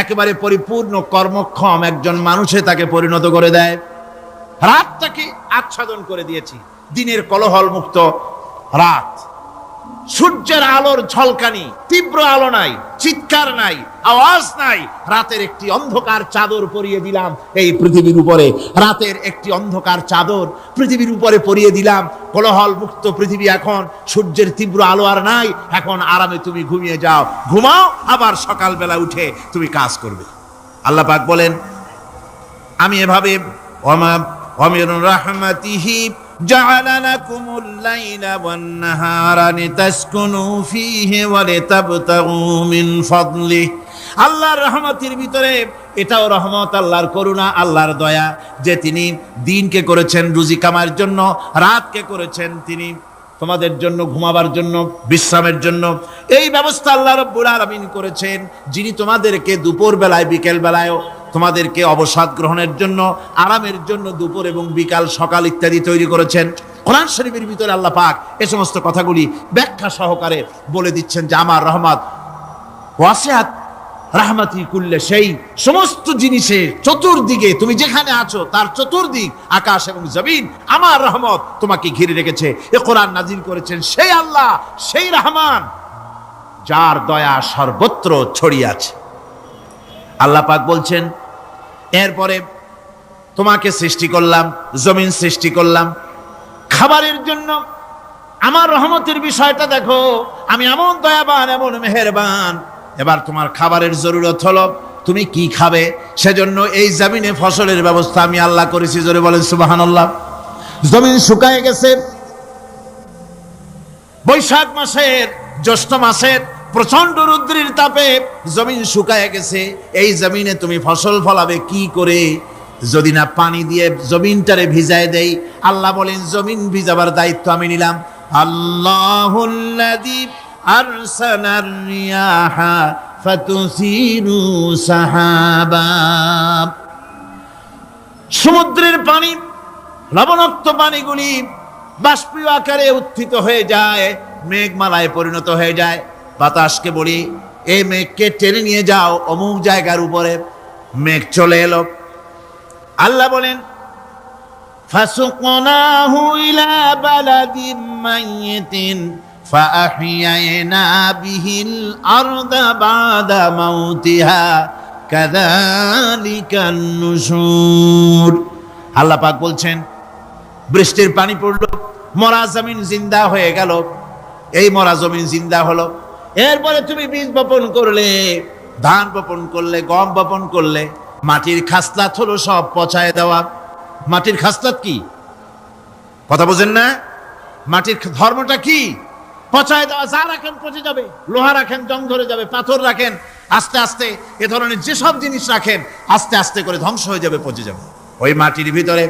একেবারে পরিপূর্ণ কর্মক্ষম একজন মানুষে তাকে পরিণত করে দেয়। রাতটাকে আচ্ছাদন করে দিয়েছি, দিনের কোলাহল মুক্ত রাত। সূর্যের আলোর ঝলকানি, তীব্র আলো নাই, চিৎকার নাই, আওয়াজ নাই। রাতের একটি অন্ধকার চাদর পরিয়ে দিলাম এই পৃথিবীর উপরে। রাতের একটি অন্ধকার চাদর পৃথিবীর উপরে পরিয়ে দিলাম। কোলাহল মুক্ত পৃথিবী এখন, সূর্যের তীব্র আলো আর নাই। এখন আরামে তুমি ঘুমিয়ে যাও, ঘুমাও, আবার সকালবেলা উঠে তুমি কাজ করবে। আল্লাহ পাক বলেন, আমি এভাবে ওয়ামির রাহমাতিহি জাআলা লাকুমুল লাইলা ওয়ান নাহারা লিতাসকুনু ফীহি ওয়া লিতাবতাগু মিন ফাদলিহি। আল্লাহর রহমতের ভিতরে এটাও রহমত, আল্লাহর করুণা, আল্লাহর দয়া যে তিনি দিনকে করেছেন রুজি কামার জন্য, রাতকে করেছেন তিনি তোমাদের জন্য ঘুমাবার জন্য, বিশ্রামের জন্য এই ব্যবস্থা আল্লাহ রাব্বুল আলামিন করেছেন। যিনি তোমাদেরকে দুপুর বেলায়, বিকেল বেলায়ও তোমাদেরকে অবসাদ গ্রহণের জন্য, আরামের জন্য দুপুর এবং বিকাল, সকাল ইত্যাদি তৈরি করেছেন। কোরআন শরীফের ভিতরে আল্লাহ পাক এই সমস্ত কথাগুলি ব্যাখ্যা সহকারে বলে দিচ্ছেন যে আমার রহমত ওয়াসিআত রাহমাতি কুল্লে, সেই সমস্ত জিনিসে চতুর্দিকে তুমি যেখানে আছো তার চতুর্দিক, আকাশ এবং জমিন, আমার রহমত তোমাকে ঘিরে রেখেছে। এ কোরআন নাজিল করেছেন সেই আল্লাহ, সেই রহমান, যার দয়া সর্বত্র ছড়িয়ে আছে। আল্লাহ পাক বলছেন এরপরে তোমাকে সৃষ্টি করলাম, জমিন সৃষ্টি করলাম খাবারের জন্য। আমার রহমতের বিষয়টা দেখো, আমি এমন দয়াবান, এমন মেহেরবান। এবার তোমার খাবারের জরুরত হলো তুমি কি খাবে, সেজন্য এই জমিনে ফসলের ব্যবস্থা আমি আল্লাহ করেছি। জোরে বলেন সুবহানাল্লাহ। জমিন শুকায় গেছে, বৈশাখ মাসের, জ্যৈষ্ঠ মাসের প্রচন্ড রৌদ্রের তাপে জমিন শুকায় গেছে। এই জমিনে তুমি ফসল ফলাবে কি করে, যদি না পানি দিয়ে জমিনটারে ভিজায় দেই। আল্লাহ বলেন জমিন ভিজাবার দায়িত্ব আমি নিলাম। আল্লাহুল্লাযী আরসালার রিয়াহা ফাতুসিরু সাহাবা, সমুদ্রের পানি, লবণাক্ত পানিগুলি বাষ্পীয় আকারে উত্থিত হয়ে যায়, মেঘমালায় পরিণত হয়ে যায়। বাতাসকে বলি এই মেঘকে টেনে নিয়ে যাও অমুক জায়গার উপরে, মেঘ চলে এলো। আল্লাহ বলেন ফাসুকনাহু ইলা বালাদিন মাইয়িতিন ফাআহইয়ানা বিহিল আরদা বাদা মাউতিহা কাযালিকান নুশুর। আল্লাহ পাক বলছেন বৃষ্টির পানি পড়লো, মরা জমিন জিন্দা হয়ে গেল। এই মরা জমিন জিন্দা হলো। এরপরে তুমি বীজ বপন করলে, ধান বপন করলে, গম বপন করলে, মাটির খাসলাত হলো সব পচায় দেওয়া। মাটির খাসলাত কি কথা বোঝেন না? মাটির ধর্মটা কি? পচায় দেওয়া। যা রাখেন পচে যাবে, লোহা রাখেন জং ধরে যাবে, পাথর রাখেন আস্তে আস্তে, এ ধরনের যেসব জিনিস রাখেন আস্তে আস্তে করে ধ্বংস হয়ে যাবে, পচে যাবে। ওই মাটির ভিতরে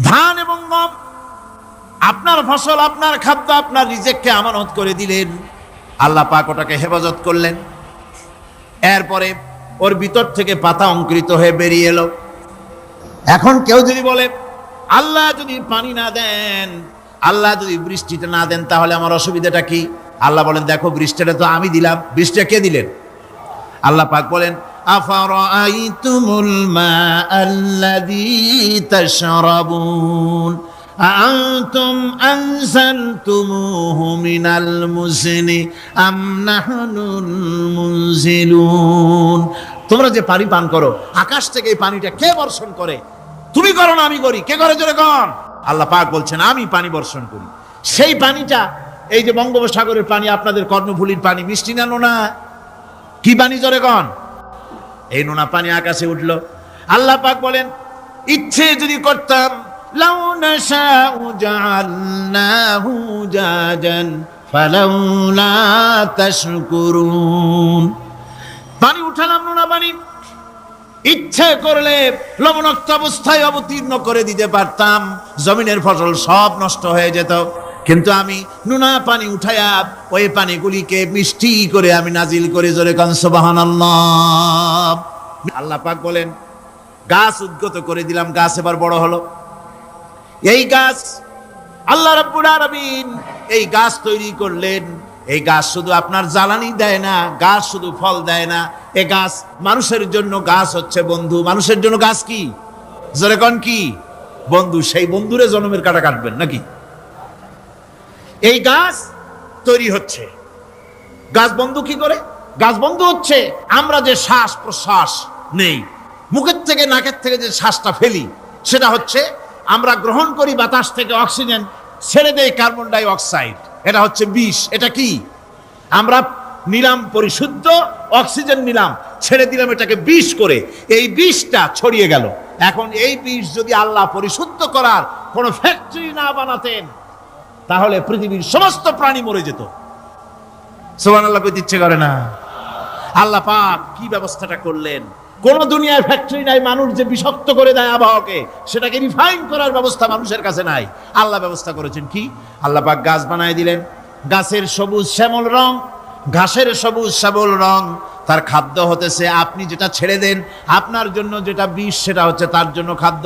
ধান এবং গম, আপনার ফসল, আপনার খাদ্য, আপনার রিজিককে আমানত করে দিলেন। আল্লাহ পাক ওটাকে হেফাজত করলেন। এরপরে ওর ভিতর থেকে পাতা অঙ্কুরিত হয়ে বেরিয়ে এলো। এখন কেউ যদি বলে আল্লাহ যদি পানি না দেন, আল্লাহ যদি বৃষ্টিটা না দেন, তাহলে আমার অসুবিধাটা কি? আল্লাহ বলেন দেখো বৃষ্টিটা তো আমি দিলাম। বৃষ্টিটা কে দিলেন? আল্লাহ পাক বলেন আফারাআইতুমুল মাআল্লাযী তাশরাবুন আআনতুম আনজালতুমুহু মিনাল মুজনি আম নাহনুল মুনজিলুন। তোমরা যে পানি পান করো, আকাশ থেকে এই পানিটা কে বর্ষণ করে? তুমি করো না আমি করি? কে করে জোরে কন? আল্লাহ পাক বলছেন আমি পানি বর্ষণ করি। সেই পানিটা, এই যে বঙ্গোপসাগরের পানি, আপনাদের কর্ণফুলীর পানি, মিষ্টি না নোনা? কি পানি জোরে কন? এই নোনা পানি আকাশে উঠলো। আল্লাহ পাক বলেন ইচ্ছে যদি করতাম লাউ নাশাউ জাআলনাহু জাজান ফালাউলা তাশকুরুন। পানি উঠালাম, নোনা পানি, ইচ্ছে করলে লবণাক্ত অবস্থায় অবতীর্ণ করে দিতে পারতাম, জমিনের ফসল সব নষ্ট হয়ে যেত। কিন্তু আমি নোনা পানি উঠায়া ওই পানিগুলিকে মিষ্টি করে আমি নাজিল করে জোরে কান সুবহানাল্লাহ। আল্লাহ পাক বলেন গাছ উদ্গত করে দিলাম, গাছ এবার বড় হলো। এই গাছ আল্লাহ রাব্বুল আলামিন এই গাছ তৈরি করলেন। এই গাছ শুধু আপনার জ্বালানি দেয় না, গাছ শুধু ফল দেয় না, এই গাছ মানুষের জন্য, গাছ হচ্ছে বন্ধু। মানুষের জন্য গাছ কি জোরে কোন? কি বন্ধু। সেই বন্ধুরে জন্মের কাটা কাটবেন নাকি? এই গাছ তৈরি হচ্ছে। গাছ বন্ধু কি করে? গাছ বন্ধু হচ্ছে আমরা যে শ্বাস প্রশ্বাস নেই, মুখের থেকে নাকের থেকে যে শ্বাসটা ফেলি, সেটা হচ্ছে আমরা গ্রহণ করি বাতাস থেকে অক্সিজেন, ছেড়ে দেয় কার্বন ডাই অক্সাইড। এটা হচ্ছে বিষ। এটা কি? আমরা নিলাম পরিশুদ্ধ অক্সিজেন, নিলাম, ছেড়ে দিলাম এটাকে বিষ করে, এই বিষটা ছড়িয়ে গেল। এখন এই বিষ যদি আল্লাহ পরিশুদ্ধ করার কোনো ফ্যাক্টরি না বানাতেন, তাহলে পৃথিবীর সমস্ত প্রাণী মরে যেত। সুবহানাল্লাহ কইতে ইচ্ছে করে না? আল্লাহ পাক কি ব্যবস্থাটা করলেন! কোন দুনিয়ায় ফ্যাক্টরি নাই মানুষ যে বিষাক্ত করে দেয় আবহাওয়াকে, সেটাকে রিফাইন করার ব্যবস্থা মানুষের কাছে নাই। আল্লাহ ব্যবস্থা করেছেন কি? আল্লাহ পাক গাছ বানায় দিলেন, গাছের সবুজ শ্যামল রং, ঘাসের সবুজ শ্যামল রং, তার খাদ্য হতেছে আপনি যেটা ছেড়ে দেন, আপনার জন্য যেটা বিষ সেটা হচ্ছে তার জন্য খাদ্য।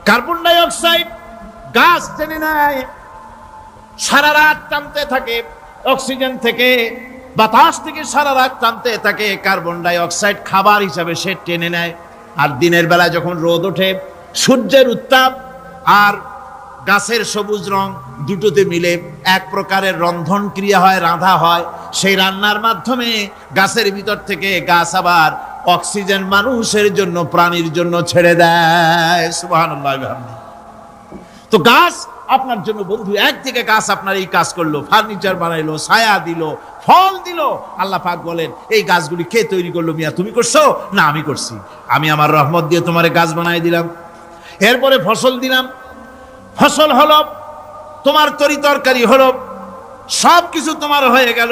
কার্বন ডাই অক্সাইড গাছ টেনে নেয়, সারা রাত টানতে থাকে অক্সিজেন থেকে, বাতাস থেকে সারা রাত টানতে থাকে কার্বন ডাই অক্সাইড, খাবার হিসাবে সে টেনে নেয়। আর দিনের বেলা যখন রোদ ওঠে, সূর্যের উত্তাপ আর গাছের সবুজ রং দুটোতে মিলে এক প্রকারের রন্ধন ক্রিয়া হয়, রাঁধা হয়। সেই রান্নার মাধ্যমে গাছের ভিতর থেকে গাছ আবার অক্সিজেন মানুষের জন্য, প্রাণীর জন্য ছেড়ে দেয়। সুবহানাল্লাহ। তো গাছ আপনার জন্য বন্ধু, একদিকে গাছ আপনার এই কাজ করলো, ফার্নিচার বানাইলো, ছায়া দিল, ফল দিল। আল্লাহ পাক বলেন এই গাছগুলি কে তৈরি করলো? মিয়া তুমি করছো না আমি করছি, আমি আমার রহমত দিয়ে তোমারে গাছ বানাই দিলাম। এরপরে ফসল দিলাম, ফসল হলো, তোমার তরি তরকারি হলো, সব কিছু তোমার হয়ে গেল।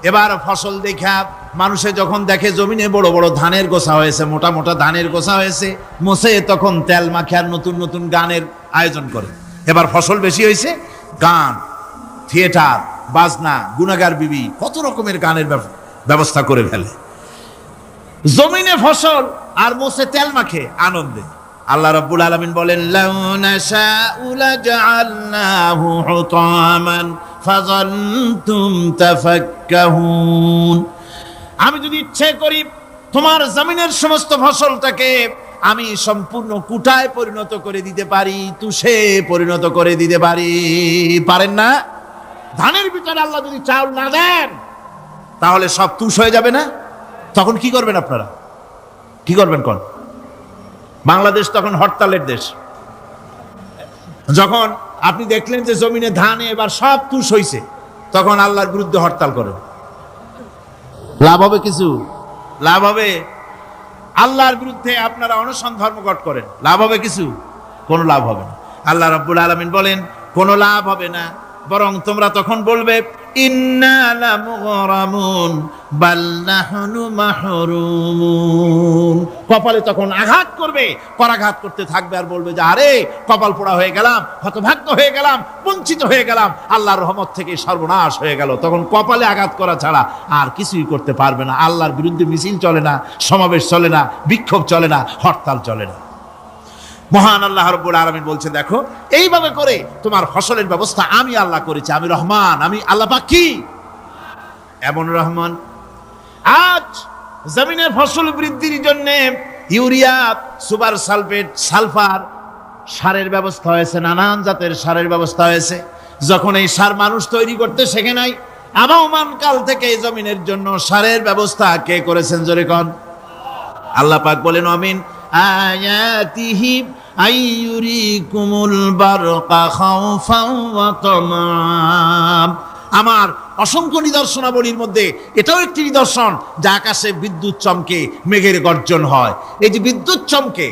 এবার ফসল দেখা মানুষে যখন দেখে জমিনে বড় বড় ধানের গোছা হয়েছে, মোটা মোটা ধানের গোছা হয়েছে, মোছে তখন তেল মাখে আর নতুন নতুন গানের আয়োজন করে। এবার ফসল বেশি হয়েছে, গান, থিয়েটার, বাজনা, গুনাগার বিবি, কত রকমের গানের ব্যবস্থা করে ফেলে। জমিনে ফসল আর মোছে তেল মাখে আনন্দে। আল্লাহ রাব্বুল আলামিন বলেন লাউ নাশাউ লাজআলনাহু হুতামান ফাযানতুম তাফাক্কাহুন। আমি যদি ইচ্ছে করি তোমার জমিনের সমস্ত ফসলটাকে আমি সম্পূর্ণ কুটায় পরিণত করে দিতে পারি, তুষে পরিণত করে দিতে পারি। পারেন না? ধানের ভিতরে আল্লাহ যদি চাউল না দেন তাহলে সব তুষ হয়ে যাবে না? তখন কি করবেন আপনারা? কি করবেন? কোন বাংলাদেশ তখন হরতালের দেশ। যখন আপনি দেখলেন যে জমিনে ধানে এবার সব তুষ হইছে, তখন আল্লাহর বিরুদ্ধে হরতাল করেন। লাভ হবে কিছু? লাভ হবে? আল্লাহর বিরুদ্ধে আপনারা অনশন ধর্মঘট করেন, লাভ হবে কিছু? কোনো লাভ হবে না। আল্লাহ রাব্বুল আলামিন বলেন কোনো লাভ হবে না, বরং তোমরা তখন বলবে ইন্না লামুগরামুন বাল নাহনু মাহরুমুন। কপালে তখন আঘাত করবে, পরাঘাত করতে থাকবে আর বলবে যে আরে কপাল পোড়া হয়ে গেলাম, হতভাগ্য হয়ে গেলাম, বঞ্চিত হয়ে গেলাম, আল্লাহর রহমত থেকে সর্বনাশ হয়ে গেল। তখন কপালে আঘাত করা ছাড়া আর কিছুই করতে পারবে না। আল্লাহর বিরুদ্ধে মিছিল চলে না, সমাবেশ চলে না, বিক্ষোভ চলে না, হরতাল চলে না। মহান আল্লাহ রাব্বুল আলামিন বলছেন দেখো এইভাবে করে তোমার ফসলের ব্যবস্থা আমি আল্লাহ করেছি। আমি রহমান, আমি আল্লাহ পাক কি এমন রহমান। আজ জমিনের ফসল বৃদ্ধির জন্য ইউরিয়া, সুপার সালফেট, সালফার সারের ব্যবস্থা হয়েছে, নানান জাতের সারের ব্যবস্থা হয়েছে। যখন এই সার মানুষ তৈরি করতে শেখে নাই, আবহমান কাল থেকে এই জমিনের জন্য সারের ব্যবস্থা কে করেছেন? জোরে কোন। আল্লাহ পাক বলেন আমিন আয়াতিহি আইয়ুরিকুমুল বারকা খাউফান ওয়া তামাম। আমার অসংখ্য নিদর্শনাবলীর মধ্যে এটাও একটি নিদর্শন যে আকাশে বিদ্যুৎ চমকে মেঘের গর্জন হয়। এই যে বিদ্যুৎ চমকে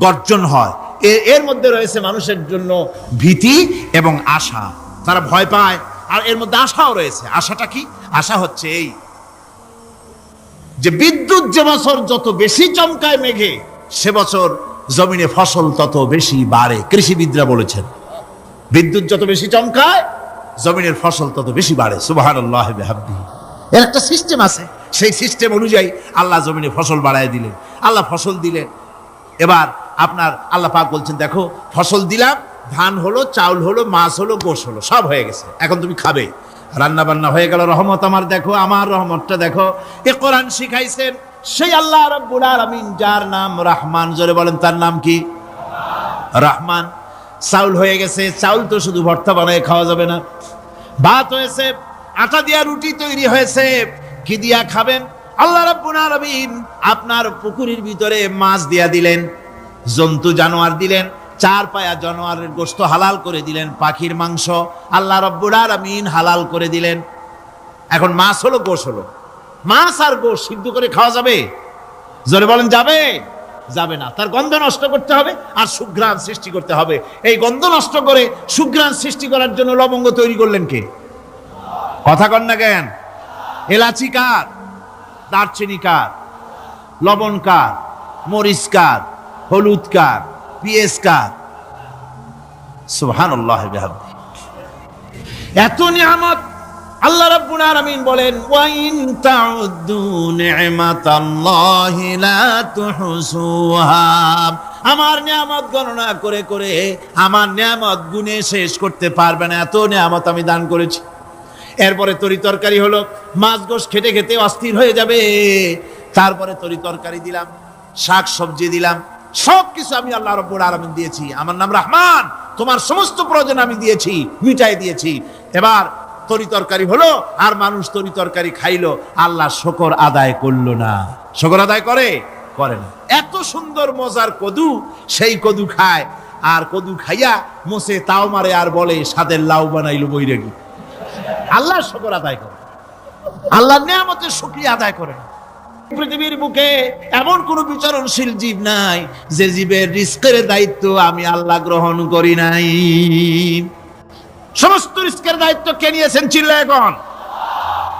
গর্জন হয়, এর মধ্যে রয়েছে মানুষের জন্য ভীতি এবং আশা। তারা ভয় পায় আর এর মধ্যে আশাও রয়েছে। আশাটা কি? আশা হচ্ছে এই যে বিদ্যুৎ যে বছর যত বেশি চমকায় মেঘে, সে বছর জমিনে ফসল তত বেশি বাড়ে। কৃষিবিদরা বলেছেন বিদ্যুৎ যত বেশি চমকায় জমিনের ফসল তত বেশি বাড়ে। সুবহানাল্লাহি ওয়া বিহামদিহি। এর একটা সিস্টেম আছে, সেই সিস্টেম অনুযায়ী আল্লাহ জমিনে ফসল বাড়ায় দিলেন। আল্লাহ ফসল দিলেন। এবার আপনার আল্লাহ পাক বলছেন দেখো ফসল দিলাম, ধান হলো, চাউল হলো, মাছ হলো, গোশ হলো, সব হয়ে গেছে, এখন তুমি খাবে। রান্না বান্না হয়ে গেল, রহমত আমার দেখো, আমার রহমতটা দেখো। এ কোরআন শিখাইছেন সেই আল্লাহ রাব্বুল আলামিন যার নাম রহমান। জোরে বলেন তার নাম কি? রহমান। চাউল হয়ে গেছে, চাউল তো শুধু ভর্তা বানায় খাওয়া যাবে না। ভাত হয়েছে, আটা দিয়া রুটি তৈরি হয়েছে, কি দিয়া খাবেন? আল্লাহ রাব্বুল আলামিন আপনার পুকুরের ভিতরে মাছ দিয়া দিলেন, জন্তু জানোয়ার দিলেন, চার পায়া জানোয়ারের গোশত হালাল করে দিলেন, পাখির মাংস আল্লাহ রাব্বুল আলামিন হালাল করে দিলেন। এখন মাছ হলো, গোশ হলো। মাছ আর গোশ সিদ্ধ করে খাওয়া যাবে? জোরে বলেন যাবে? যাবে না। তার গন্ধ নষ্ট করতে হবে আর সুঘ্রাণ সৃষ্টি করতে হবে। এই গন্ধ নষ্ট করে সুঘ্রাণ সৃষ্টি করার জন্য লবঙ্গ তৈরি করলেন কে? কথা কন না কেন? এলাচি কার? দারচিনি কার? লবণ কার, মরিচ কার, হলুদ কার, পেঁয়াজ কার? সুবহানাল্লাহ বিহামদিহি। এত নিয়ামত আল্লাহ রাব্বুল আলামিন বলেন, ওয়া ইন তাউদ্দু নি'মাতাল্লাহি লা তুহসুহা। আমার নিয়ামত গণনা করে করে আমার নিয়ামত গুণে শেষ করতে পারবে না, এত নিয়ামত আমি দান করেছি। এরপরে তরি তরকারি হলো, মাছ গোশ খেতে খেতে অস্থির হয়ে যাবে, তারপরে তরি তরকারি দিলাম, শাক সবজি দিলাম, সবকিছু আমি আল্লাহ রাব্বুল আলামিন দিয়েছি। আমার নাম রহমান, তোমার সমস্ত প্রয়োজন আমি দিয়েছি, মিটাই দিয়েছি। এবার তরি তরকারি হলো, আর মানুষ তরি তরকারি খাইলো, আল্লাহ শুকর আদায় করলো না। শুকর আদায় করে না। এত সুন্দর মজার কদু, সেই কদু খায়, আর কদু খাইয়া মোসে তাও মারে, আর বলে স্বাদের লাউ বানাইলো বৈরাগী। আল্লাহ শুকর আদায় করে, আল্লাহর নিয়ামতের শুকরিয়া আদায় করে না। পৃথিবীর বুকে এমন কোন বিচরণশীল জীব নাই যে জীবের রিস্কের দায়িত্ব আমি আল্লাহ গ্রহণ করি নাই। সমস্ত রিস্কের দায়িত্ব কে নিয়েছেন? চিল্লায় এখন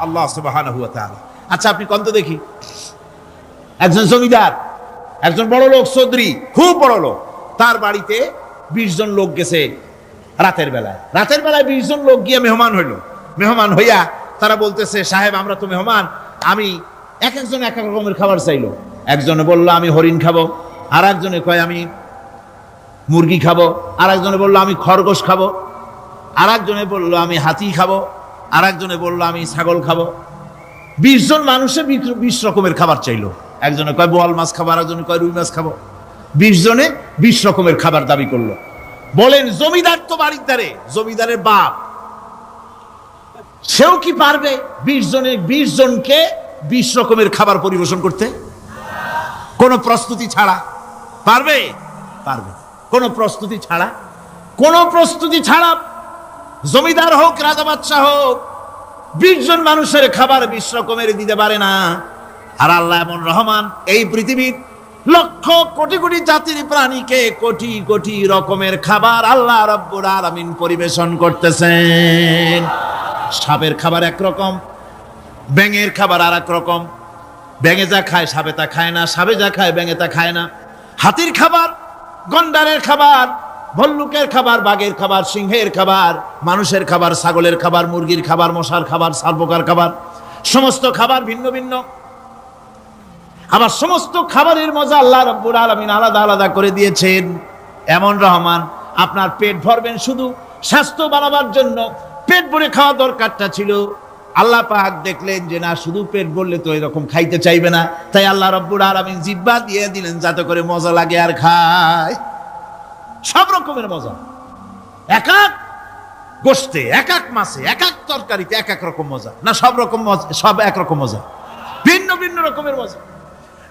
আল্লাহ সুবহানাহু ওয়া তাআলা। আচ্ছা, আপনি কোন তো দেখি, একজন জমিদার, একজন বড় লোক, চৌধুরী, খুব বড় লোক, তার বাড়িতে 20 জন লোক গেছে রাতের বেলায়। 20 জন লোক গিয়ে মেহমান হইল। মেহমান হইয়া তারা বলতেছে, সাহেব আমরা তো মেহমান, আমি এক একজন এক এক রকমের খাবার চাইলো। একজনে বললো আমি হরিণ খাবো, আর একজনে কয় আমি মুরগি খাবো, আর একজনে বললো আমি খরগোশ খাবো, আর একজনে বললো আমি হাতি খাবো, আর একজনে বললো আমি ছাগল খাবো। 20 জন মানুষে 20 রকমের খাবার চাইলো। একজনে কয় বোয়াল মাছ খাবো, আর একজনে কয় রুই মাছ খাবো। 20 জনে 20 রকমের খাবার দাবি করলো। বলেন জমিদার তো বাড়ির জমিদারের বাপ, সেও কি পারবে 20 জনকে 20 রকমের খাবার পরিবেশন করতে? কোন প্রস্তুতি ছাড়া পারবে? কোন প্রস্তুতি ছাড়া জমিদার হোক, রাজা বাদশাহ হোক, 20 জন মানুষের খাবার 20 রকমের দিতে পারে না। আর আল্লাহ এমন রহমান, এই পৃথিবীর লক্ষ কোটি কোটি জাতির প্রাণীকে কোটি কোটি রকমের খাবার আল্লাহ রাব্বুল আলামিন পরিবেশন করতেছেন। সাপের খাবার একরকম, ব্যাঙের খাবার আর এক রকম। ব্যাঙে যা খায় সাপে তা খায় না, সাপে যা খায় ব্যাঙে তা খায় না। হাতির খাবার, গন্ডারের খাবার, ভল্লুকের খাবার, বাঘের খাবার, সিংহের খাবার, মানুষের খাবার, ছাগলের খাবার, মুরগির খাবার, মশার খাবার, শালপোকার খাবার, সমস্ত খাবার ভিন্ন ভিন্ন। আবার সমস্ত খাবারের মজা আল্লাহ রাব্বুল আলামিন আলাদা আলাদা করে দিয়েছেন। এমন রহমান, আপনার পেট ভরবেন শুধু স্বাস্থ্য বাড়াবার জন্য, পেট ভরে খাওয়া দরকারটা ছিল। আল্লাহ পাক দেখলেন যে না, শুধু পেট ভরলে তো এরকম খাইতে চাইবে না, তাই আল্লাহ রাব্বুল আলামিন জিহ্বা দিয়ে দিলেন যাতে করে মজা লাগে আর খায়। সব রকমের মজা, এক এক গোশতে, এক এক মাছে, এক এক তরকারিতে এক এক রকম মজা। না সব রকম মজা, সব একরকম মজা, ভিন্ন ভিন্ন রকমের মজা।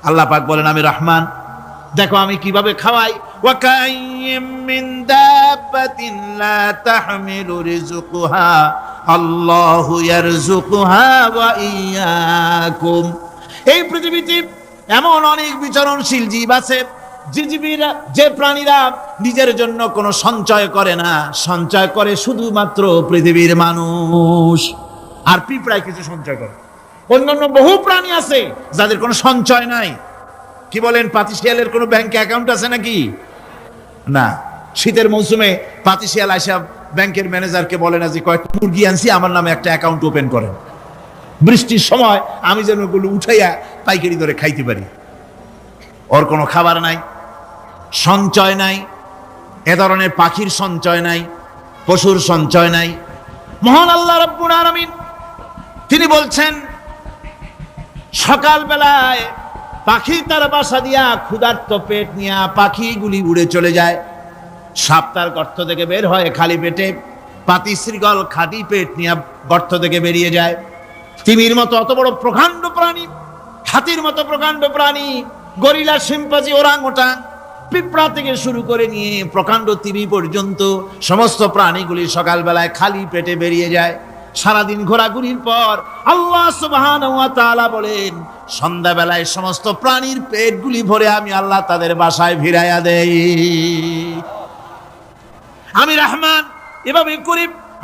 আল্লাহ পাক বলেন আমি রহমান, দেখো আমি কিভাবে খাওয়াই। ওয়া কাইয়্যিম মিন দাব্বাতিন লা তাহমিলু রিজকুহা আল্লাহু ইয়ারযুকুহা ওয়া ইয়্যাকুম। এই পৃথিবীতে এমন অনেক বিচরণশীল জীব আছে, যে প্রাণীরা নিজের জন্য কোনো সঞ্চয় করে না, সঞ্চয় করে শুধুমাত্র পৃথিবীর মানুষ। আর পিঁপড়ায় কিছু সঞ্চয় করে। অন্যান্য বহু প্রাণী আছে যাদের কোনো সঞ্চয় নাই। কি বলেন, পাতিশিয়ালের কোনো ব্যাংকে অ্যাকাউন্ট আছে নাকি? না। শীতের মৌসুমে পাতিশিয়াল আসা ব্যাংকের ম্যানেজারকে বলে না যে কয়েকটা মুরগি আনছি, আমার নামে একটা অ্যাকাউন্ট ওপেন করেন, বৃষ্টির সময় আমি যেন ওগুলো উঠাইয়া পাইকারি দরে খাইতে পারি। ওর কোনো খাবার নাই, সঞ্চয় নাই। এ ধরনের পাখির সঞ্চয় নাই, পশুর সঞ্চয় নাই। মহান আল্লাহ রাব্বুল আলামিন তিনি বলছেন, সকাল বেলায় পাখি তার বাসা দিয়া ক্ষুধার্ত পেট নিয়ে পাখিগুলি উড়ে চলে যায়। সাপ তার গর্ত থেকে বের হয় খালি পেটে, পাতি শৃগল খালি পেট নিয়ে গর্ত থেকে বেরিয়ে যায়। তিমির মতো অত বড় প্রকাণ্ড প্রাণী, হাতির মতো প্রকাণ্ড প্রাণী, গরিলা, শিম্পাঞ্জি, ওরাংওটাং, পিঁপড়া থেকে শুরু করে নিয়ে প্রকাণ্ড তিমি পর্যন্ত সমস্ত প্রাণীগুলি সকালবেলায় খালি পেটে বেরিয়ে যায়। সারাদিন ঘোরাঘুরির পর আল্লাহ সুবহানাহু ওয়া তাআলা বলেন, সন্ধ্যাবেলায় সমস্ত প্রাণীর পেটগুলি ভরে আমি আল্লাহ তাদের বাসায় ফিরাইয়া দেই। আমি রহমান এভাবে করি।